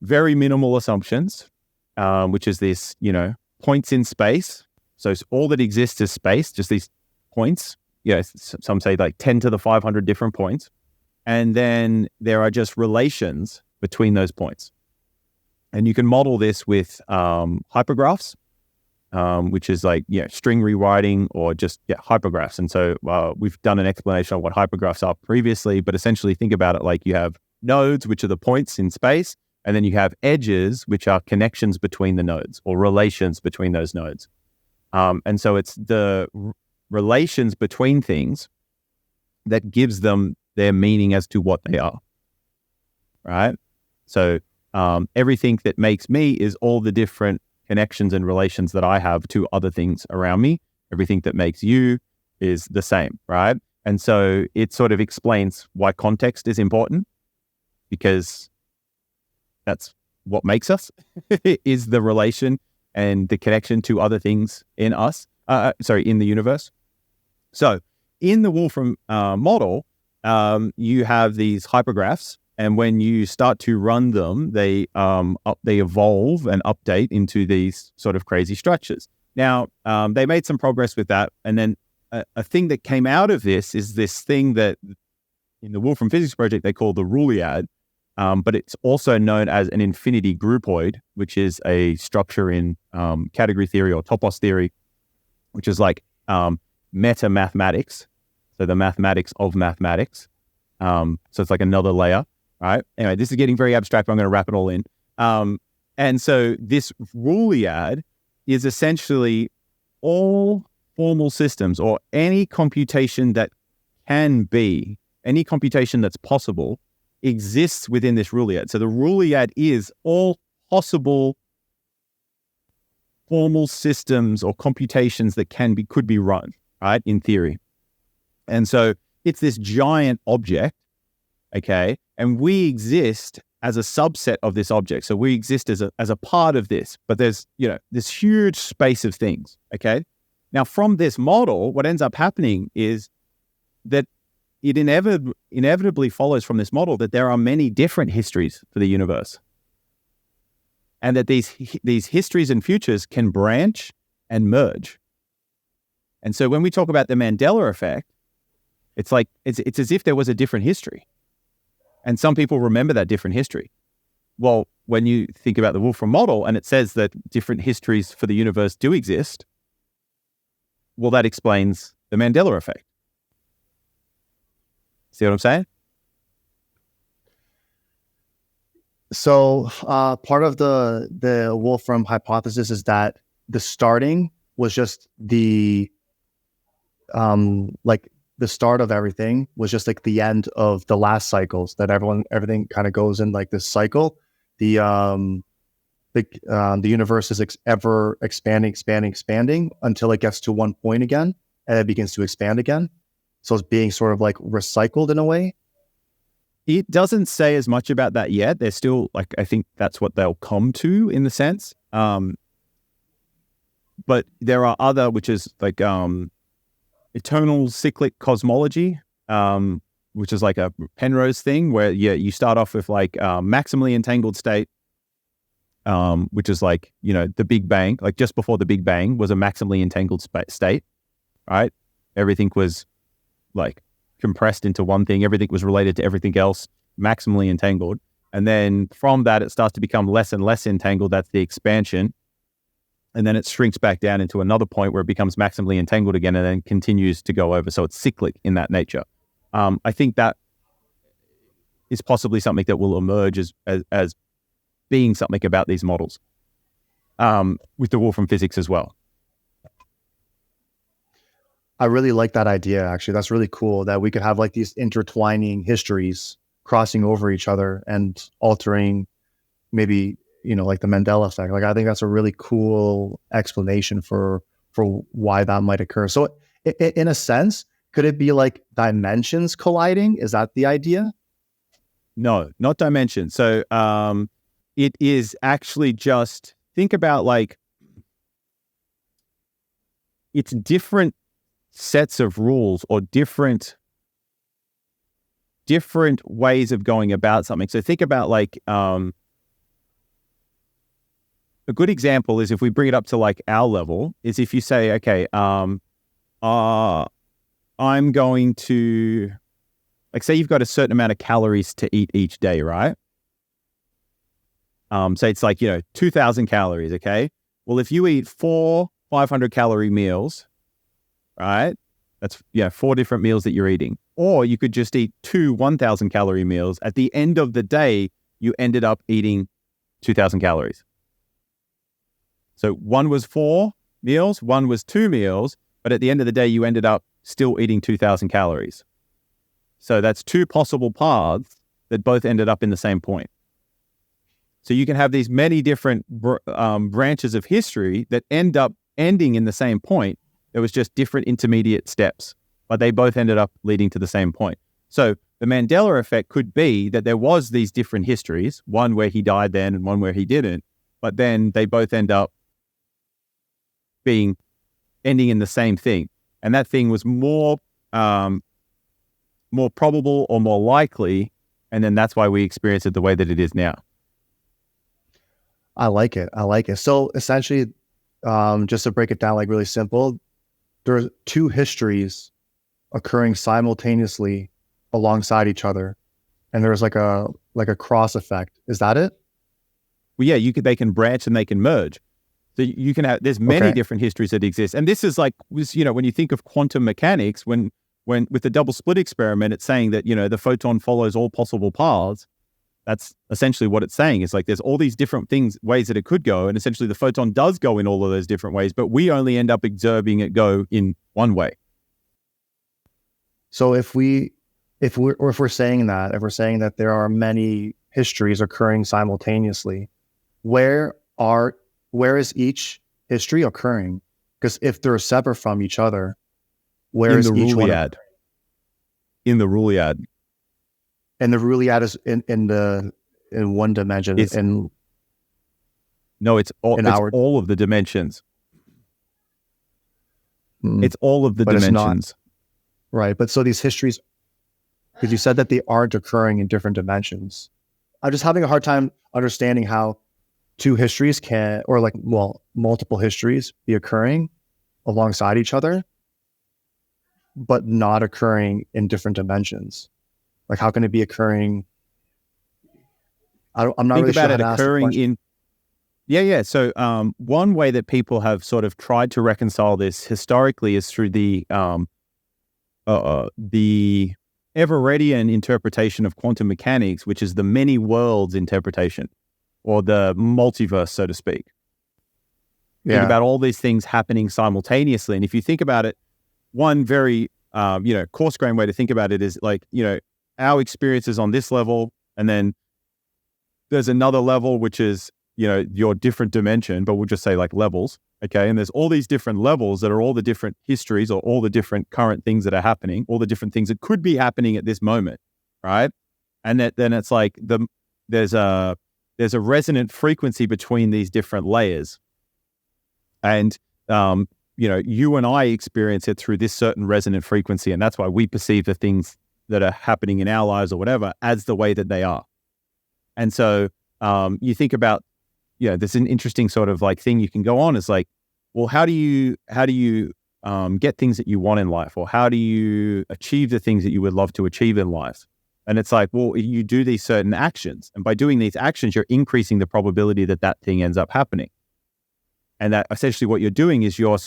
Speaker 1: very minimal assumptions, which is this, points in space. So all that exists is space, just these points. Some say like 10 to the 500 different points. And then there are just relations between those points. And you can model this with hypergraphs, which is like, string rewriting or just hypergraphs. And so we've done an explanation of what hypergraphs are previously, but essentially think about it like you have nodes, which are the points in space, and then you have edges, which are connections between the nodes or relations between those nodes. And so it's the relations between things that gives them their meaning as to what they are, right? So everything that makes me is all the different connections and relations that I have to other things around me. Everything that makes you is the same, right? And so it sort of explains why context is important, because that's what makes us, is the relation and the connection to other things in us, in the universe. So in the Wolfram model, you have these hypergraphs, and when you start to run them, they evolve and update into these sort of crazy structures. Now, they made some progress with that, and then a thing that came out of this is this thing that in the Wolfram Physics Project they call the Roolead, but it's also known as an infinity groupoid, which is a structure in category theory or topos theory, which is like meta mathematics, so the mathematics of mathematics. So it's like another layer. Right. Anyway, this is getting very abstract, but I'm going to wrap it all in. And so this Roolead is essentially all formal systems or any computation that can be, any computation that's possible exists within this Roolead. So the Roolead is all possible formal systems or computations that could be run, right, in theory. And so it's this giant object. Okay, and we exist as a subset of this object. So we exist as a part of this, but there's, this huge space of things. Okay, now from this model, what ends up happening is that it inevitably follows from this model that there are many different histories for the universe, and that these histories and futures can branch and merge. And so when we talk about the Mandela effect, it's like it's as if there was a different history. And some people remember that different history. well, when you think about the Wolfram model and it says that different histories for the universe do exist, well, that explains the Mandela effect. See what I'm saying?
Speaker 2: So part of the Wolfram hypothesis is that the starting was just like the start of everything was just like the end of the last cycles, that everything kind of goes in like this cycle. The universe is ever expanding until it gets to one point again, and it begins to expand again. So it's being sort of like recycled in a way.
Speaker 1: It doesn't say as much about that yet. They're still like, I think that's what they'll come to in the sense. But there are other, which is like eternal cyclic cosmology, which is like a Penrose thing where you start off with like maximally entangled state, which is like, the Big Bang, like just before the Big Bang was a maximally entangled state, right? Everything was like compressed into one thing. Everything was related to everything else, maximally entangled. And then from that, it starts to become less and less entangled. That's the expansion. And then it shrinks back down into another point where it becomes maximally entangled again and then continues to go over. So it's cyclic in that nature. I think that is possibly something that will emerge as being something about these models with the Wolfram physics as well.
Speaker 2: I really like that idea, actually. That's really cool that we could have like these intertwining histories crossing over each other and altering maybe, like the Mandela effect. Like, I think that's a really cool explanation for why that might occur. So in a sense, could it be like dimensions colliding? Is that the idea?
Speaker 1: No, not dimensions. So it is actually just, think about like, it's different sets of rules or different ways of going about something. So think about like a good example is if we bring it up to like our level, is if you say, okay, I'm going to, like, say you've got a certain amount of calories to eat each day, right? So it's like, 2,000 calories, okay? Well, if you eat 4 500-calorie meals, right? That's 4 different meals that you're eating. Or you could just eat 2 1,000-calorie meals. At the end of the day, you ended up eating 2,000 calories. So one was 4 meals, one was 2 meals, but at the end of the day, you ended up still eating 2,000 calories. So that's 2 possible paths that both ended up in the same point. So you can have these many different branches of history that end up ending in the same point. It was just different intermediate steps, but they both ended up leading to the same point. So the Mandela effect could be that there was these different histories, one where he died then and one where he didn't, but then they both end up ending in the same thing. And that thing was more probable or more likely, and then that's why we experience it the way that it is now.
Speaker 2: I like it. So essentially, just to break it down like really simple, there's 2 histories occurring simultaneously alongside each other, and there's like a cross effect. Is that it?
Speaker 1: Well, yeah, they can branch and they can merge. So you can have, there's many different histories that exist. And this is like, when you think of quantum mechanics, when with the double slit experiment, it's saying that, the photon follows all possible paths. That's essentially what it's saying. It's like there's all these different ways that it could go, and essentially the photon does go in all of those different ways, but we only end up observing it go in one way.
Speaker 2: So if we're saying that there are many histories occurring simultaneously, where is each history occurring? Because if they're separate from each other, where is each one?
Speaker 1: In the Roolead.
Speaker 2: And the Roolead is in one dimension.
Speaker 1: No, it's all of the dimensions. It's all of the dimensions.
Speaker 2: Right. But so these histories, because you said that they aren't occurring in different dimensions. I'm just having a hard time understanding how 2 histories multiple histories be occurring alongside each other, but not occurring in different dimensions. Like, how can it be occurring I'm not
Speaker 1: Think
Speaker 2: really sure
Speaker 1: about
Speaker 2: how
Speaker 1: it
Speaker 2: to ask the
Speaker 1: occurring
Speaker 2: question.
Speaker 1: in So one way that people have sort of tried to reconcile this historically is through the Everettian interpretation of quantum mechanics, which is the many worlds interpretation, or the multiverse, so to speak. Think
Speaker 2: Yeah.
Speaker 1: about all these things happening simultaneously. And if you think about it, one very, coarse grained way to think about it is like, our experiences on this level, and then there's another level, which is, your different dimension, but we'll just say like levels. Okay. And there's all these different levels that are all the different histories or all the different current things that are happening, all the different things that could be happening at this moment. Right. And then it's like there's a resonant frequency between these different layers. And, you and I experience it through this certain resonant frequency. And that's why we perceive the things that are happening in our lives or whatever as the way that they are. And so you think about, there's an interesting sort of like thing you can go on is like, well, how do you get things that you want in life? Or how do you achieve the things that you would love to achieve in life? And it's like, well, you do these certain actions. And by doing these actions, you're increasing the probability that that thing ends up happening. And that essentially what you're doing is you're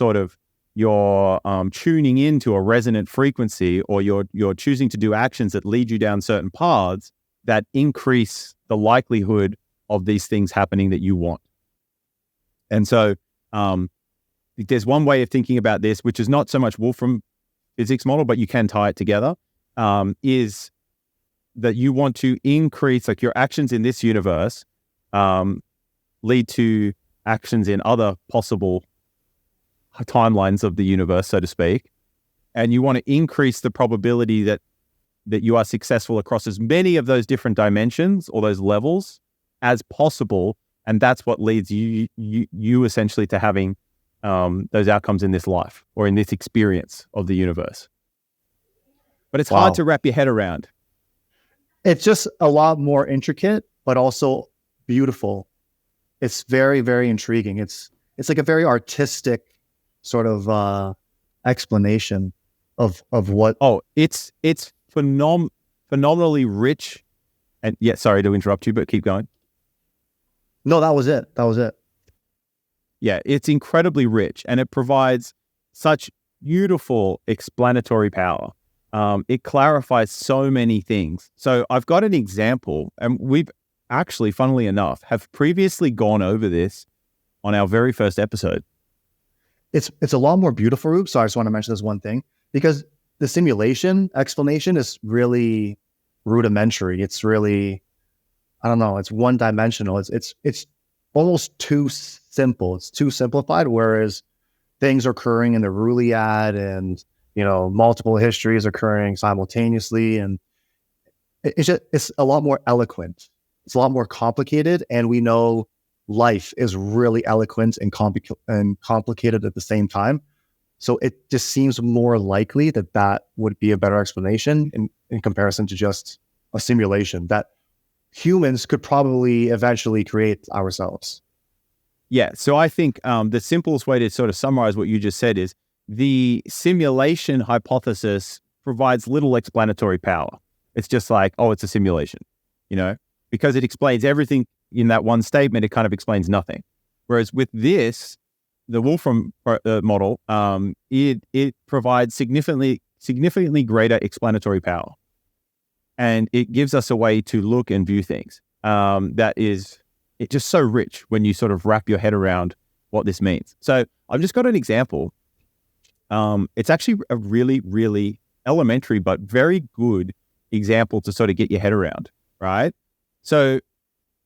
Speaker 1: tuning into a resonant frequency, or you're choosing to do actions that lead you down certain paths that increase the likelihood of these things happening that you want. And so there's one way of thinking about this, which is not so much Wolfram physics model, but you can tie it together, is that you want to increase, like your actions in this universe lead to actions in other possible timelines of the universe, so to speak. And you want to increase the probability that you are successful across as many of those different dimensions or those levels as possible. And that's what leads you essentially to having those outcomes in this life or in this experience of the universe. But it's hard to wrap your head around.
Speaker 2: It's just a lot more intricate, but also beautiful. It's very, very intriguing. It's like a very artistic sort of explanation of what.
Speaker 1: Oh, it's phenomenally rich. And sorry to interrupt you, but keep going.
Speaker 2: No, that was it.
Speaker 1: Yeah, it's incredibly rich, and it provides such beautiful explanatory power. It clarifies so many things. So I've got an example, and we've actually, funnily enough, have previously gone over this on our very first episode.
Speaker 2: It's a lot more beautiful, Rube. So I just want to mention this one thing, because the simulation explanation is really rudimentary. It's really, I don't know, it's one dimensional. It's almost too simple. It's too simplified, whereas things are occurring in the Rouliad and, multiple histories occurring simultaneously. And it's a lot more eloquent. It's a lot more complicated. And we know life is really eloquent and complicated at the same time. So it just seems more likely that would be a better explanation in comparison to just a simulation that humans could probably eventually create ourselves.
Speaker 1: Yeah. So I think the simplest way to sort of summarize what you just said is the simulation hypothesis provides little explanatory power. It's just like, oh, it's a simulation, because it explains everything in that one statement. It kind of explains nothing. Whereas with this, the Wolfram model, it provides significantly greater explanatory power. And it gives us a way to look and view things it's just so rich when you sort of wrap your head around what this means. So I've just got an example. It's actually a really, really elementary but very good example to sort of get your head around, right? So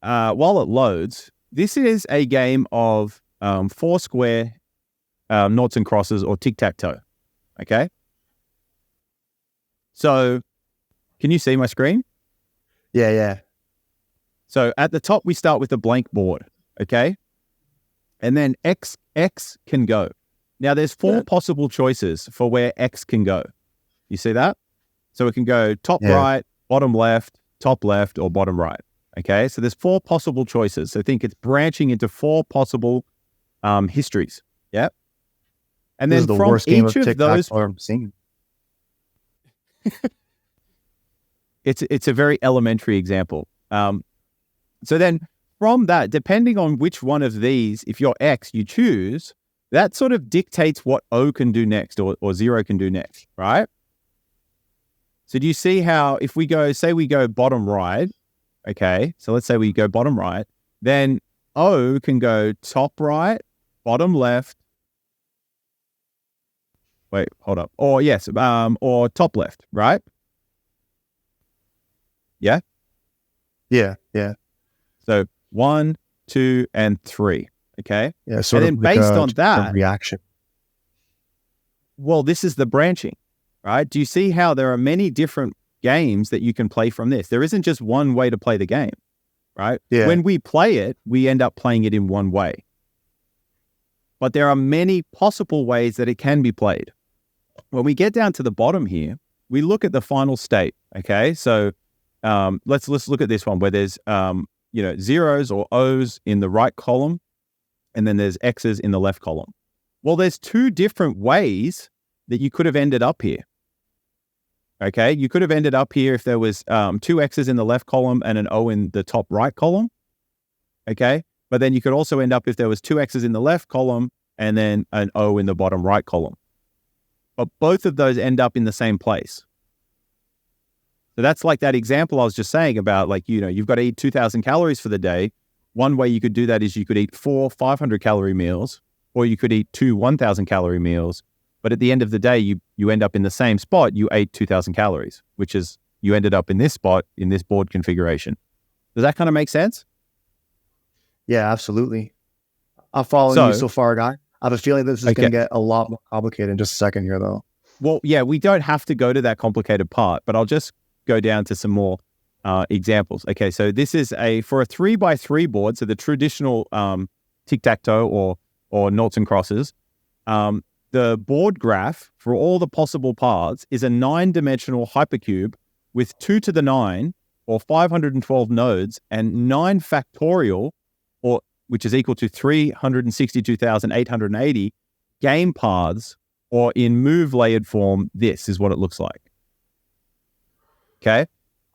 Speaker 1: while it loads, this is a game of four square noughts and crosses, or tic-tac-toe, okay? So can you see my screen?
Speaker 2: Yeah.
Speaker 1: So at the top, we start with a blank board, okay? And then X can go. Now, there's four possible choices for where X can go. You see that? So it can go top right, bottom left, top left, or bottom right, okay? So there's four possible choices. So think it's branching into four possible histories, yeah? And
Speaker 2: This
Speaker 1: then
Speaker 2: is the
Speaker 1: from
Speaker 2: worst game
Speaker 1: each
Speaker 2: of
Speaker 1: of those...
Speaker 2: I'm seeing.
Speaker 1: It's a very elementary example. So then from that, depending on which one of these, if you're X, you choose, that sort of dictates what O can do next or 0 can do next, right? So do you see how if we go, say we go bottom right, okay, so let's say we go bottom right, then O can go top right, bottom left, wait, hold up, or yes, or top left, right? Yeah?
Speaker 2: Yeah.
Speaker 1: So 1, 2, and 3, okay?
Speaker 2: Yeah. Sort
Speaker 1: and
Speaker 2: of
Speaker 1: then
Speaker 2: like
Speaker 1: based on
Speaker 2: a
Speaker 1: that,
Speaker 2: reaction.
Speaker 1: well, this is the branching, right? Do you see how there are many different games that you can play from this? There isn't just one way to play the game, right?
Speaker 2: Yeah.
Speaker 1: When we play it, we end up playing it in one way. But there are many possible ways that it can be played. When we get down to the bottom here, we look at the final state, okay? So let's look at this one where there's zeros or O's in the right column, and then there's X's in the left column. Well, there's two different ways that you could have ended up here. Okay, you could have ended up here if there was two X's in the left column and an O in the top right column. Okay, but then you could also end up if there was two X's in the left column and then an O in the bottom right column. But both of those end up in the same place. So that's like that example I was just saying about, like, you've got to eat 2,000 calories for the day. One way you could do that is you could eat 4 500-calorie meals, or you could eat 2 1,000-calorie meals. But at the end of the day, you end up in the same spot. You ate 2,000 calories, which is you ended up in this spot in this board configuration. Does that kind of make sense?
Speaker 2: Yeah, absolutely. I'm following you so far, guy. I have a feeling this is going to get a lot more complicated in just a second here, though.
Speaker 1: Well, yeah, we don't have to go to that complicated part, but I'll just go down to some more examples. Okay, so this is for a 3x3 board, so the traditional tic-tac-toe or noughts and crosses. The board graph for all the possible paths is a 9-dimensional hypercube with 2 to the 9 or 512 nodes and 9 factorial, which is equal to 362,880 game paths, or in move layered form, this is what it looks like. Okay,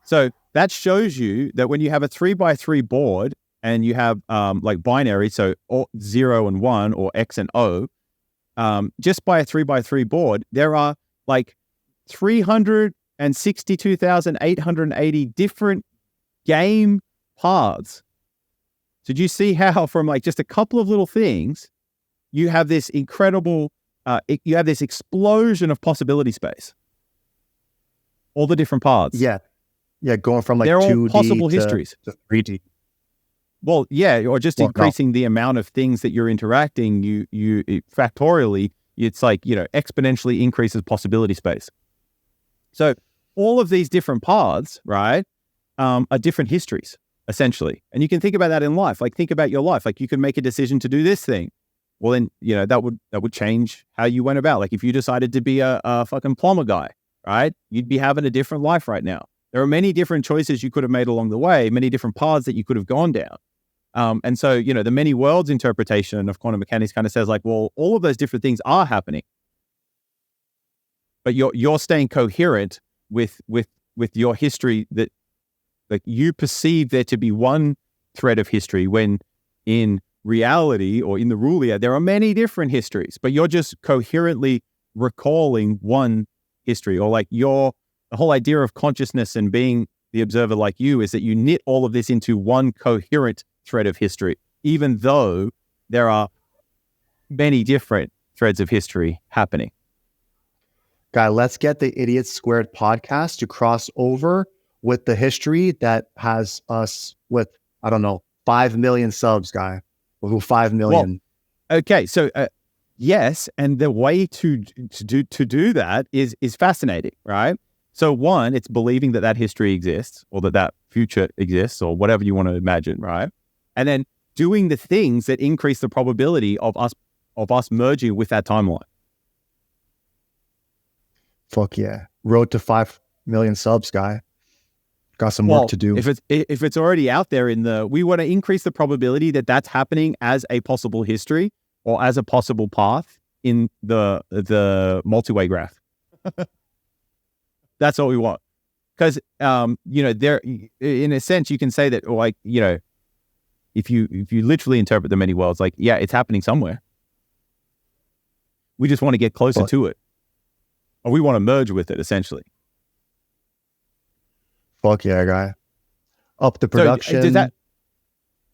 Speaker 1: so that shows you that when you have a 3x3 board and you have like binary, so 0 and 1 or X and O, just by a 3x3 board, there are like 362,880 different game paths. So do you see how from like just a couple of little things, you have this incredible, you have this explosion of possibility space? All the different paths.
Speaker 2: Yeah, going from like
Speaker 1: they're
Speaker 2: 2D
Speaker 1: all possible histories
Speaker 2: to 3D.
Speaker 1: Well, yeah, or just increasing the amount of things that you're interacting, you factorially, it's like, exponentially increases possibility space. So all of these different paths, right, are different histories, essentially. And you can think about that in life. Like, think about your life. Like, you can make a decision to do this thing. Well, then, that would change how you went about. Like, if you decided to be a fucking plumber guy, right, you'd be having a different life right now. There are many different choices you could have made along the way, many different paths that you could have gone down. And so, the many worlds interpretation of quantum mechanics kind of says, like, well, all of those different things are happening, but you're staying coherent with your history, that like you perceive there to be one thread of history, when in reality or in the rulia, there are many different histories, but you're just coherently recalling one history. Or like the whole idea of consciousness and being the observer like you is that you knit all of this into one coherent thread of history, even though there are many different threads of history happening.
Speaker 2: Guy, let's get the Idiots Squared podcast to cross over with the history that has us with, 5 million subs, guy. With 5 million.
Speaker 1: Well, okay, so yes, and the way to do that is fascinating, right? So one, it's believing that history exists, or that future exists, or whatever you want to imagine, right? And then doing the things that increase the probability of us merging with that timeline.
Speaker 2: Fuck yeah. Road to 5 million subs, guy. Got some work to do.
Speaker 1: If it's already out there we want to increase the probability that that's happening as a possible history or as a possible path in the multi-way graph. That's what we want. Because, there, in a sense, you can say that, like, if you literally interpret the many worlds, like, yeah, it's happening somewhere. We just want to get closer to it, or we want to merge with it, essentially.
Speaker 2: Fuck yeah, guy. Up the production.
Speaker 1: So does that?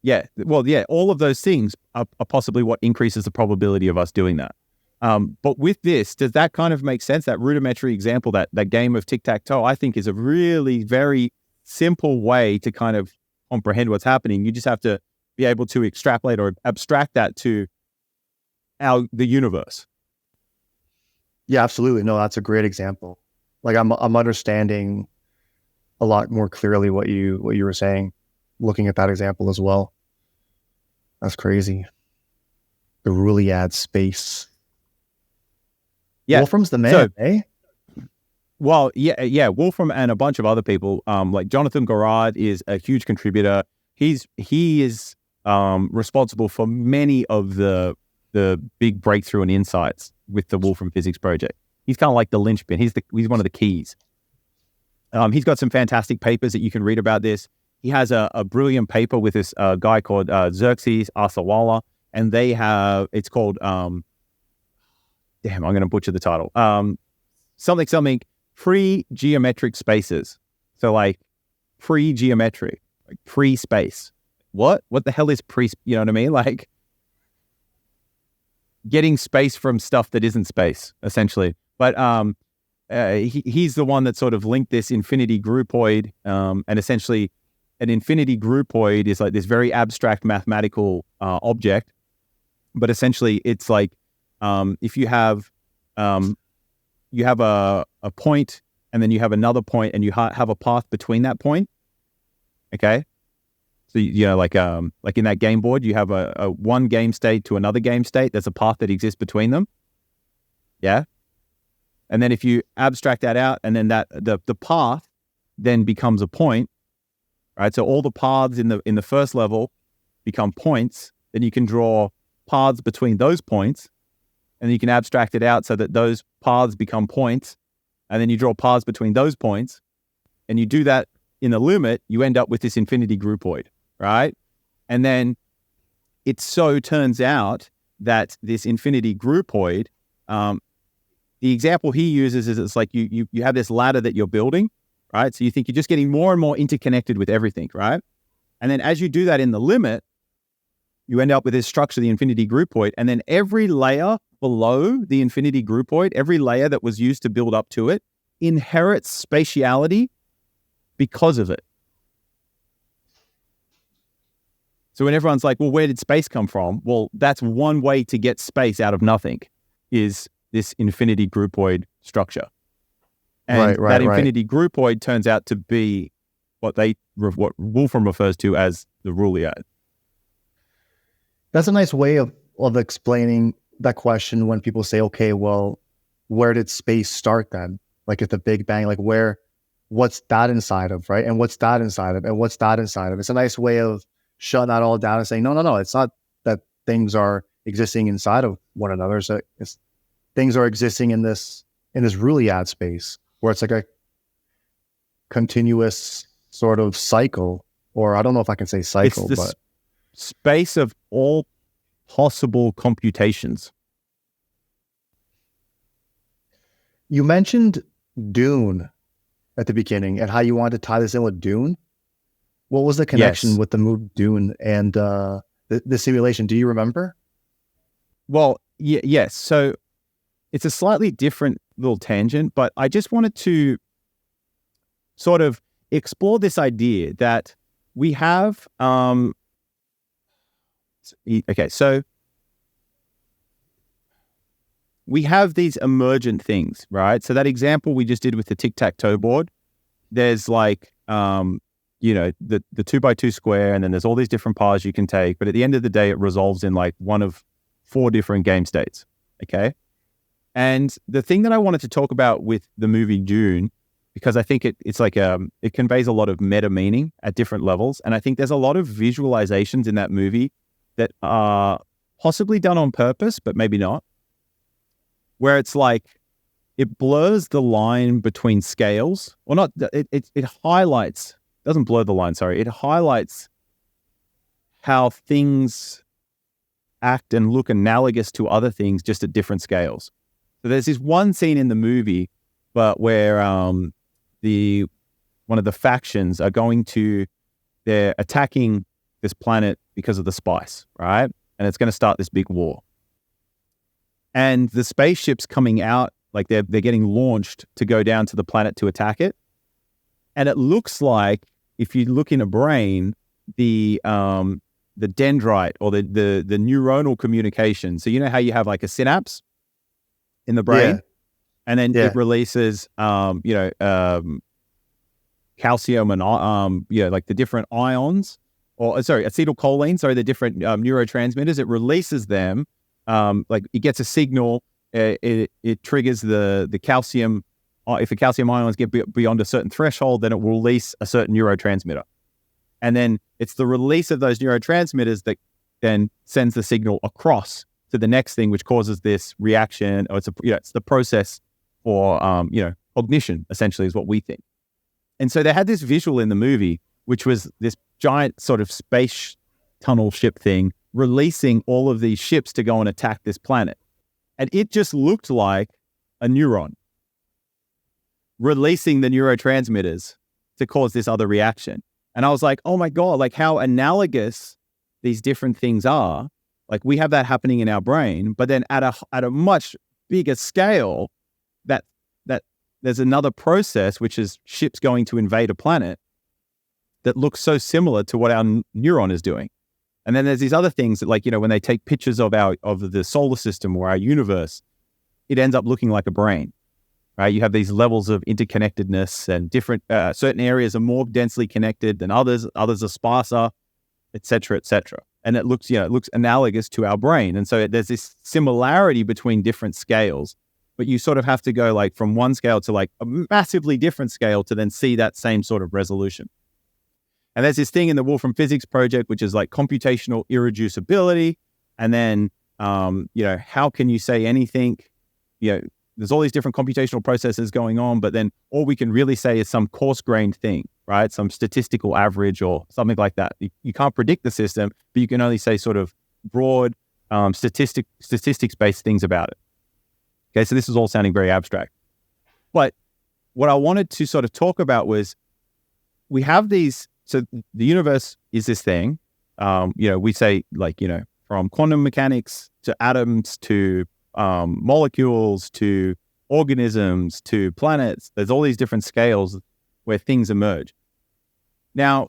Speaker 1: Yeah. Well, yeah. All of those things are possibly what increases the probability of us doing that. But with this, does that kind of make sense? That rudimentary example, that game of tic-tac-toe, I think is a really very simple way to kind of comprehend what's happening. You just have to be able to extrapolate or abstract that to the universe.
Speaker 2: Yeah, absolutely. No, that's a great example. Like I'm understanding a lot more clearly what you were saying, looking at that example as well. That's crazy. The Reuliad space.
Speaker 1: Yeah.
Speaker 2: Wolfram's the man, eh?
Speaker 1: Well, yeah. Wolfram and a bunch of other people, like Jonathan Garrard is a huge contributor. He is responsible for many of the big breakthrough and insights with the Wolfram Physics Project. He's kind of like the linchpin. He's one of the keys. He's got some fantastic papers that you can read about this. He has a brilliant paper with this guy called Xerxes Arsawala, and it's called, damn, I'm going to butcher the title. Something pre-geometric spaces. So like pre-geometric, like pre-space. What the hell is you know what I mean? Like getting space from stuff that isn't space, essentially. But he's the one that sort of linked this infinity groupoid, and essentially an infinity groupoid is like this very abstract mathematical object. But essentially it's like if you have a point, and then you have another point, and you have a path between that point. Okay. So, like in that game board, you have a one game state to another game state. There's a path that exists between them. Yeah. And then if you abstract that out, and then the path then becomes a point, right? So all the paths in the first level become points. Then you can draw paths between those points, and you can abstract it out so that those paths become points. And then you draw paths between those points, and you do that in the limit, you end up with this infinity groupoid, right? And then it so turns out that this infinity groupoid, the example he uses is it's like you have this ladder that you're building, right? So you think you're just getting more and more interconnected with everything, right? And then as you do that in the limit, you end up with this structure, the infinity groupoid, and then every layer below the infinity groupoid, every layer that was used to build up to it, inherits spatiality because of it. So when everyone's like, well, where did space come from? Well, that's one way to get space out of nothing, is this infinity groupoid structure. And that infinity groupoid turns out to be what Wolfram refers to as the Reuliad.
Speaker 2: That's a nice way of explaining that question when people say, okay, well, where did space start then? Like at the Big Bang, like what's that inside of, right? And what's that inside of? And what's that inside of? It's a nice way of shutting that all down and saying, no, it's not that things are existing inside of one another. So things are existing in this Reuliad space where it's like a continuous sort of cycle, or I don't know if I can say cycle,
Speaker 1: it's the space of all possible computations.
Speaker 2: You mentioned Dune at the beginning and how you wanted to tie this in with Dune. What was the connection with the movie Dune and the simulation? Do you remember?
Speaker 1: Well, yes. So it's a slightly different little tangent, but I just wanted to sort of explore this idea that we have, so we have these emergent things, right? So that example we just did with the tic-tac-toe board, there's like, the 2x2 square, and then there's all these different paths you can take. But at the end of the day, it resolves in like one of 4 different game states. Okay. And the thing that I wanted to talk about with the movie Dune, because I think it's like, it conveys a lot of meta meaning at different levels. And I think there's a lot of visualizations in that movie that are possibly done on purpose, but maybe not, where it's like, it blurs the line between scales, or not, it highlights, doesn't blur the line, sorry. It highlights how things act and look analogous to other things, just at different scales. So there's this one scene in the movie, but where one of the factions are they're attacking this planet because of the spice, right? And it's going to start this big war. And the spaceship's coming out, like they're getting launched to go down to the planet to attack it. And it looks like, if you look in a brain, the dendrite or the neuronal communication. So you know how you have like a synapse in the brain, and then it releases calcium and like the different ions, acetylcholine. Sorry, the different neurotransmitters. It releases them. Like it gets a signal. It triggers the calcium. If the calcium ions get beyond a certain threshold, then it will release a certain neurotransmitter. And then it's the release of those neurotransmitters that then sends the signal across to the next thing, which causes this reaction. Or it's the process for cognition, essentially, is what we think. And so they had this visual in the movie, which was this giant sort of space tunnel ship thing releasing all of these ships to go and attack this planet. And it just looked like a neuron releasing the neurotransmitters to cause this other reaction. And I was like, oh my God, like how analogous these different things are. Like we have that happening in our brain, but then at a much bigger scale, that there's another process, which is ships going to invade a planet, that looks so similar to what our neuron is doing. And then there's these other things that, like, when they take pictures of the solar system or our universe, it ends up looking like a brain, right? You have these levels of interconnectedness, and different certain areas are more densely connected than others. Others are sparser, et cetera, et cetera. And it looks analogous to our brain. And so there's this similarity between different scales, but you sort of have to go like from one scale to like a massively different scale to then see that same sort of resolution. And there's this thing in the Wolfram Physics project, which is like computational irreducibility. And then, how can you say anything? There's all these different computational processes going on, but then all we can really say is some coarse-grained thing, right? Some statistical average or something like that. You can't predict the system, but you can only say sort of broad statistics-based things about it. Okay, so this is all sounding very abstract. But what I wanted to sort of talk about was, we have these, so the universe is this thing, we say like, from quantum mechanics to atoms to molecules to organisms to planets, there's all these different scales where things emerge. Now,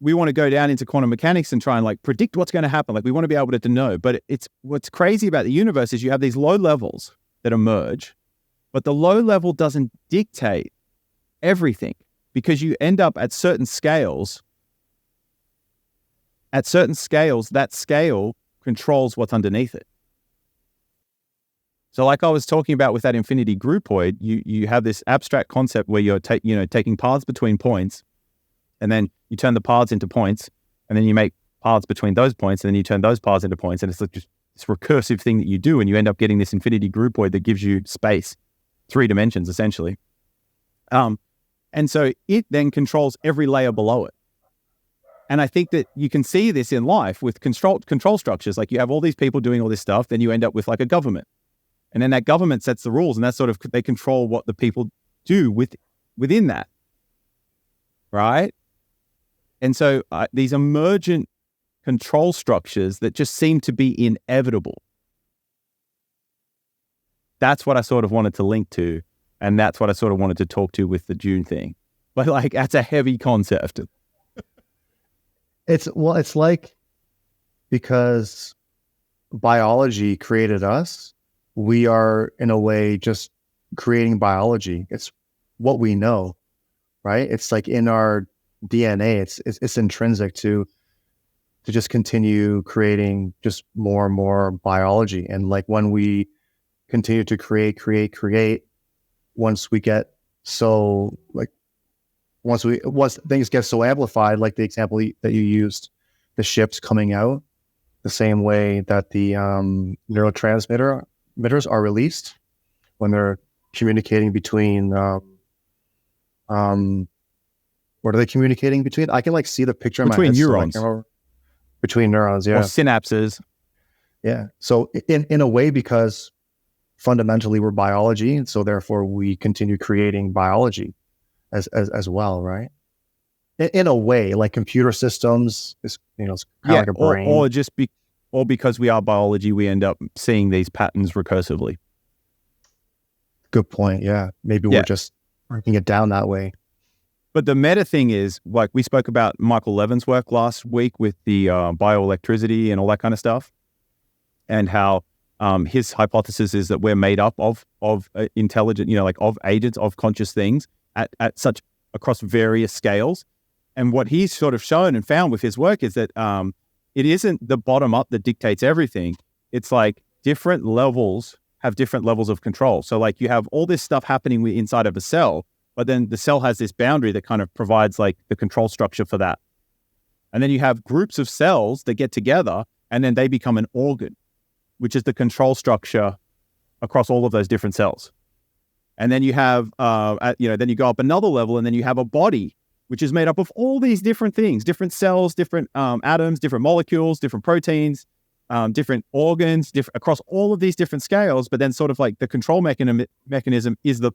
Speaker 1: we want to go down into quantum mechanics and try and like predict what's going to happen. Like we want to be able to know, but what's crazy about the universe is you have these low levels that emerge, but the low level doesn't dictate everything, because you end up at certain scales. At certain scales, that scale controls what's underneath it. So like I was talking about with that infinity groupoid, you have this abstract concept where you're taking paths between points, and then you turn the paths into points, and then you make paths between those points, and then you turn those paths into points, and it's like just this recursive thing that you do, and you end up getting this infinity groupoid that gives you space, 3 dimensions essentially. And so it then controls every layer below it. And I think that you can see this in life with control structures. Like you have all these people doing all this stuff, then you end up with like a government. And then that government sets the rules, and that's sort of, they control what the people do within that, right? And so these emergent control structures that just seem to be inevitable. That's what I sort of wanted to link to, and that's what I sort of wanted to talk to with the Dune thing. But like, that's a heavy concept.
Speaker 2: It's like, because biology created us, we are in a way just creating biology. It's what we know, right? It's like in our DNA. It's intrinsic to just continue creating just more and more biology. And like when we continue to create, once we get so like, once things get so amplified, like the example that you used, the ships coming out, the same way that the neurotransmitters are released when they're communicating between what are they communicating between? I can like see the picture
Speaker 1: between
Speaker 2: in my head.
Speaker 1: neurons.
Speaker 2: So between neurons,
Speaker 1: or
Speaker 2: yeah.
Speaker 1: synapses.
Speaker 2: Yeah. So in a way, because fundamentally we're biology, and so therefore we continue creating biology as well, right? In a way, like computer systems is, it's kind of
Speaker 1: Yeah,
Speaker 2: like a brain.
Speaker 1: or because we are biology, we end up seeing these patterns recursively.
Speaker 2: Good point. Yeah. Maybe
Speaker 1: Yeah.
Speaker 2: we're just breaking it down that way.
Speaker 1: But the meta thing is, like we spoke about Michael Levin's work last week with the bioelectricity and all that kind of stuff, and how his hypothesis is that we're made up of intelligent, like of agents, of conscious things at such across various scales. And what he's sort of shown and found with his work is that it isn't the bottom up that dictates everything. It's like different levels have different levels of control. So like you have all this stuff happening inside of a cell, but then the cell has this boundary that kind of provides like the control structure for that. And then you have groups of cells that get together and then they become an organ, which is the control structure across all of those different cells. And then you have, then you go up another level and then you have a body, which is made up of all these different things, different cells, different atoms, different molecules, different proteins, different organs, across all of these different scales. But then sort of like the control mechanism is the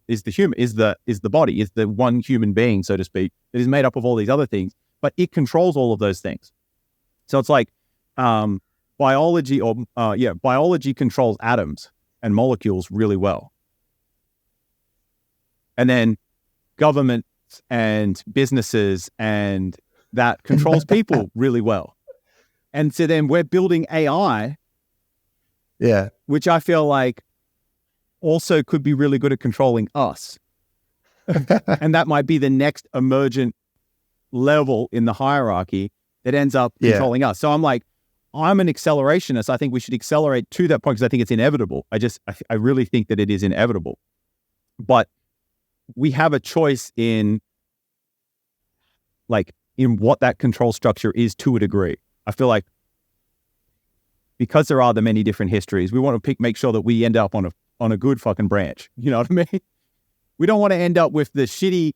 Speaker 1: body, is the one human being, so to speak, that is made up of all these other things, but it controls all of those things. So it's like biology controls atoms and molecules really well. And then government and businesses and that controls people really well. And so then we're building AI, which I feel like also could be really good at controlling us. And that might be the next emergent level in the hierarchy that ends up controlling us. So I'm an accelerationist. I think we should accelerate to that point because I think it's inevitable. I really think that it is inevitable. But we have a choice in what that control structure is to a degree. I feel like because there are the many different histories, we want to make sure that we end up on a good fucking branch. You know what I mean? We don't want to end up with the shitty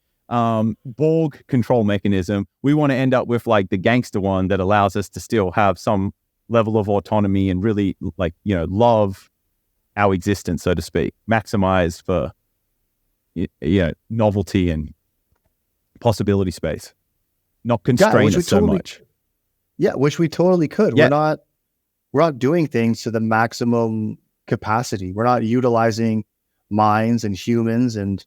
Speaker 1: Borg control mechanism. We want to end up with like the gangster one that allows us to still have some level of autonomy and really love our existence, so to speak, maximize for novelty and possibility space, not constrain us so much.
Speaker 2: Yeah, which we totally could. Yeah. We're not doing things to the maximum capacity. We're not utilizing minds and humans and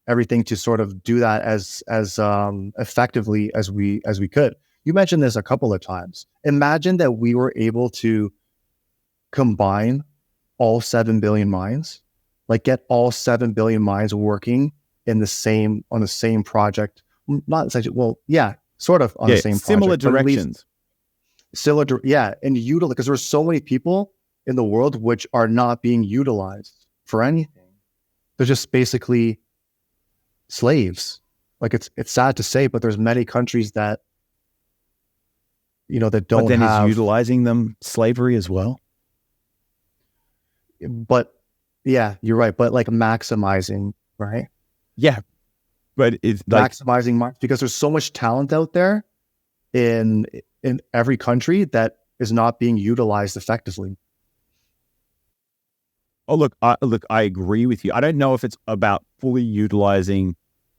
Speaker 2: everything to sort of do that as effectively as we could. You mentioned this a couple of times. Imagine that we were able to combine all 7 billion minds, like get all 7 billion minds working on the same project. Not essentially, well, yeah, sort of on the same
Speaker 1: similar
Speaker 2: project,
Speaker 1: directions.
Speaker 2: And utilize, because there's so many people in the world which are not being utilized for anything. They're just basically slaves. Like it's sad to say, but there's many countries that that don't.
Speaker 1: But then
Speaker 2: have,
Speaker 1: is utilizing them slavery as well?
Speaker 2: But yeah, you're right. But like maximizing, right?
Speaker 1: Yeah, but it's
Speaker 2: maximizing minds, because there's so much talent out there in every country that is not being utilized effectively.
Speaker 1: Oh, look, I agree with you. I don't know if it's about fully utilizing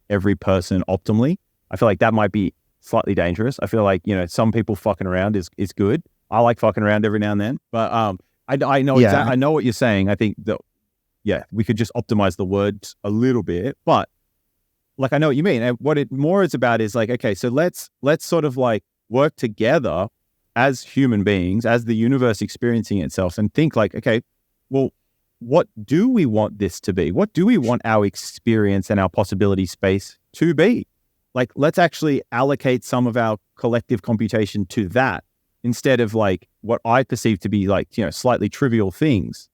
Speaker 1: every person optimally. I feel like that might be slightly dangerous. I feel like, some people fucking around is good. I like fucking around every now and then, but I know I know what you're saying. I think that, we could just optimize the words a little bit, but like, I know what you mean. And what it more is about is like, okay, so let's sort of like work together as human beings, as the universe experiencing itself, and think like, okay, well, what do we want this to be? What do we want our experience and our possibility space to be? Like, let's actually allocate some of our collective computation to that instead of like what I perceive to be like, slightly trivial things,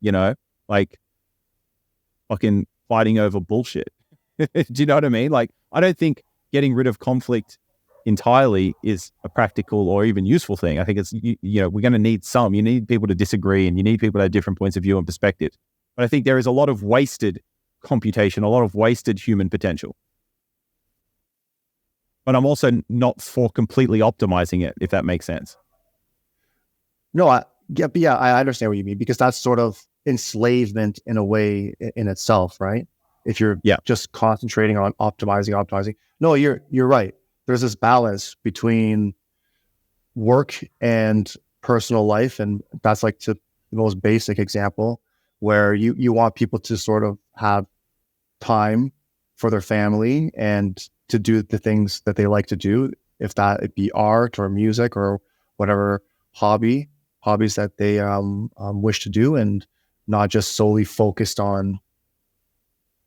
Speaker 1: like fucking fighting over bullshit. Do you know what I mean? Like, I don't think getting rid of conflict entirely is a practical or even useful thing. I think it's, we're going to need some. You need people to disagree and you need people to have different points of view and perspectives. But I think there is a lot of wasted computation, a lot of wasted human potential. But I'm also not for completely optimizing it, if that makes sense.
Speaker 2: No, I understand what you mean, because that's sort of enslavement in a way in itself, right? If you're
Speaker 1: Yeah.
Speaker 2: just concentrating on optimizing. No, you're right. There's this balance between work and personal life, and that's like to the most basic example, where you want people to sort of have time for their family and to do the things that they like to do, if that it be art or music or whatever hobbies that they wish to do, and not just solely focused on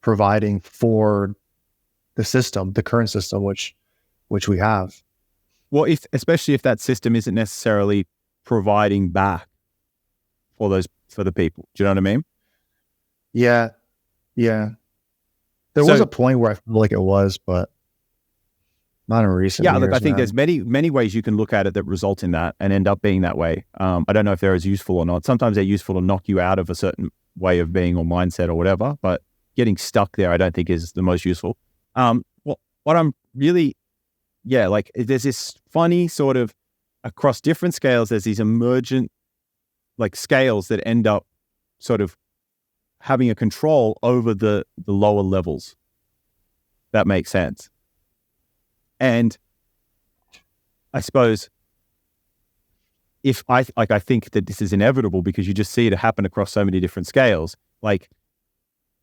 Speaker 2: providing for the current system, which we have.
Speaker 1: Well, especially if that system isn't necessarily providing back for the people. Do you know what I mean?
Speaker 2: Yeah, yeah. There was
Speaker 1: So
Speaker 2: a point where I feel like it was, but not in recent
Speaker 1: yeah, look, I
Speaker 2: years,
Speaker 1: think
Speaker 2: man.
Speaker 1: there's many ways you can look at it that result in that and end up being that way. I don't know if they're as useful or not. Sometimes they're useful to knock you out of a certain way of being or mindset or whatever, but getting stuck there, I don't think is the most useful. What I'm really, yeah, like there's this funny sort of across different scales, there's these emergent like scales that end up sort of having a control over the lower levels. That makes sense. And I suppose I think that this is inevitable because you just see it happen across so many different scales. Like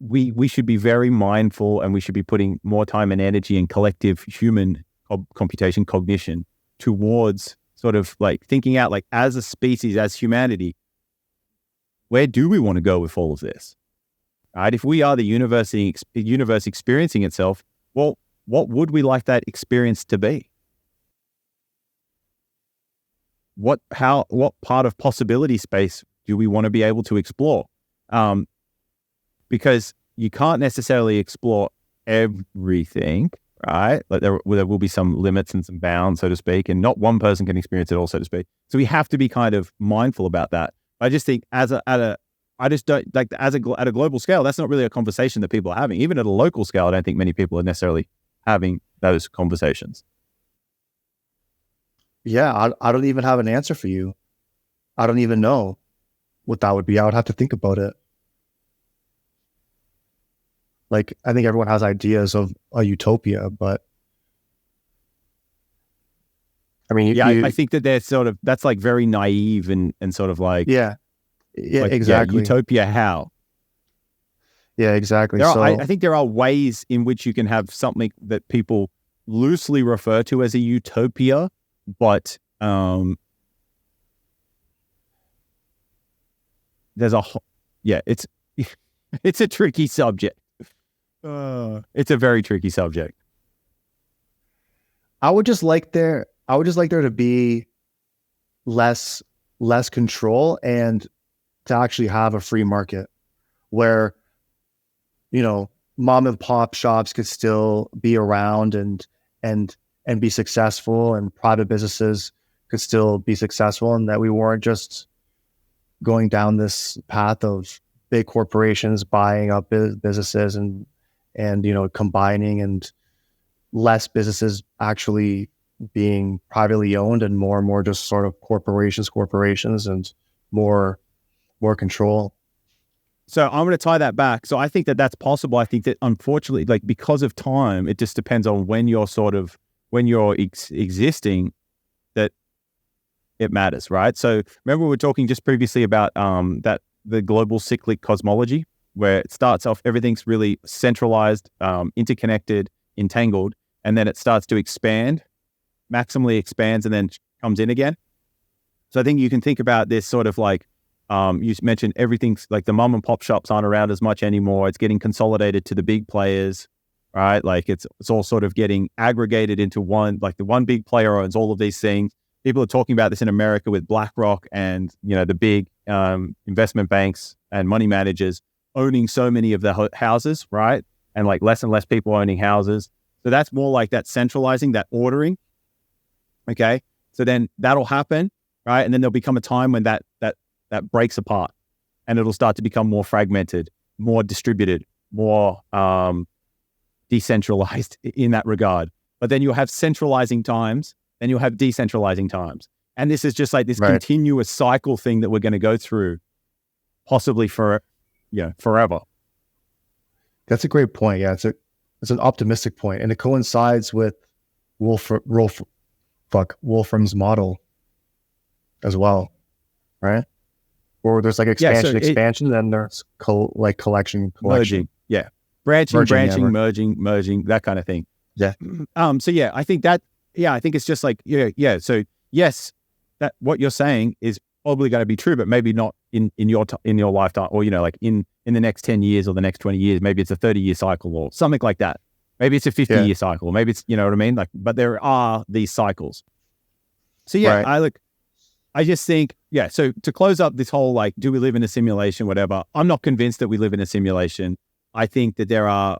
Speaker 1: we should be very mindful, and we should be putting more time and energy and collective human computation cognition towards sort of like thinking out, like as a species, as humanity, where do we want to go with all of this? Right? If we are the universe experiencing itself, well, what would we like that experience to be? What part of possibility space do we want to be able to explore? Because you can't necessarily explore everything, right? Like there will be some limits and some bounds, so to speak, and not one person can experience it all, so to speak. So we have to be kind of mindful about that. I just think at a global scale, that's not really a conversation that people are having. Even at a local scale, I don't think many people are necessarily having those conversations.
Speaker 2: Yeah, I don't even have an answer for you. I don't even know what that would be. I would have to think about it. Like, I think everyone has ideas of a utopia, but I mean,
Speaker 1: Yeah, I think that they're sort of, that's like very naive and sort of like,
Speaker 2: yeah,
Speaker 1: like,
Speaker 2: exactly.
Speaker 1: Yeah, utopia how?
Speaker 2: Yeah, exactly.
Speaker 1: I think there are ways in which you can have something that people loosely refer to as a utopia, but there's it's it's a tricky subject. It's a very tricky subject.
Speaker 2: I would just like there to be less control, and to actually have a free market where, mom and pop shops could still be around and be successful, and private businesses could still be successful, and that we weren't just going down this path of big corporations buying up businesses and combining, and less businesses actually being privately owned, and more just sort of corporations, and more control.
Speaker 1: So I'm going to tie that back. So I think that that's possible. I think that unfortunately, like because of time, it just depends on when you're existing, that it matters, right? So remember we were talking just previously about that the global cyclic cosmology, where it starts off, everything's really centralized, interconnected, entangled, and then it starts to expand, maximally expands, and then comes in again. So I think you can think about this sort of like, you mentioned everything's like the mom and pop shops aren't around as much anymore. It's getting consolidated to the big players, right? Like it's all sort of getting aggregated into one, like the one big player owns all of these things. People are talking about this in America with BlackRock and, the big investment banks and money managers owning so many of the houses, right? And like less and less people owning houses. So that's more like that centralizing, that ordering. Okay. So then that'll happen, right? And then there'll become a time when that breaks apart, and it'll start to become more fragmented, more distributed, more decentralized in that regard. But then you'll have centralizing times, then you'll have decentralizing times. And this is just like this
Speaker 2: Right.
Speaker 1: continuous cycle thing that we're going to go through, possibly for, forever.
Speaker 2: That's a great point. Yeah, it's an optimistic point, and it coincides with Wolfram's model as well, right? Or there's like expansion, then there's collection.
Speaker 1: Merging. Yeah. Branching, merging, that kind of thing.
Speaker 2: Yeah.
Speaker 1: So yeah, I think that, I think it's just like, yeah. So yes, that what you're saying is probably going to be true, but maybe not in your lifetime, or, like in the next 10 years or the next 20 years, maybe it's a 30-year cycle or something like that. Maybe it's a 50-year cycle, or maybe it's, you know what I mean? Like, but there are these cycles. So yeah,
Speaker 2: right.
Speaker 1: I just think, so to close up this whole, like, do we live in a simulation, whatever, I'm not convinced that we live in a simulation. I think that there are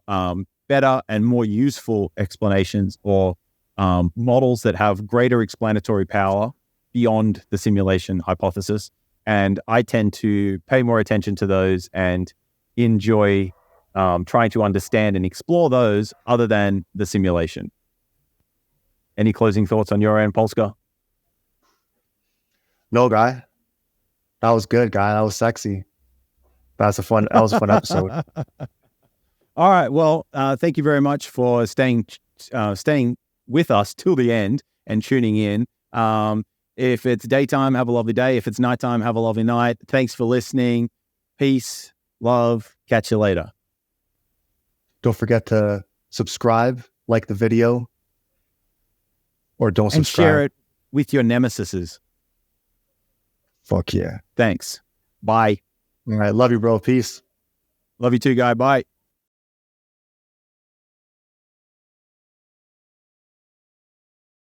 Speaker 1: better and more useful explanations or models that have greater explanatory power beyond the simulation hypothesis. And I tend to pay more attention to those and enjoy trying to understand and explore those other than the simulation. Any closing thoughts on your end, Polska?
Speaker 2: No, guy. That was good, guy. That was sexy. That was a fun episode.
Speaker 1: All right. Well, thank you very much for staying with us till the end and tuning in. If it's daytime, have a lovely day. If it's nighttime, have a lovely night. Thanks for listening. Peace, love. Catch you later.
Speaker 2: Don't forget to subscribe, like the video, or don't
Speaker 1: and
Speaker 2: subscribe.
Speaker 1: Share it with your nemesises.
Speaker 2: Fuck yeah.
Speaker 1: Thanks. Bye.
Speaker 2: All right. Love you, bro. Peace.
Speaker 1: Love you too, guy. Bye.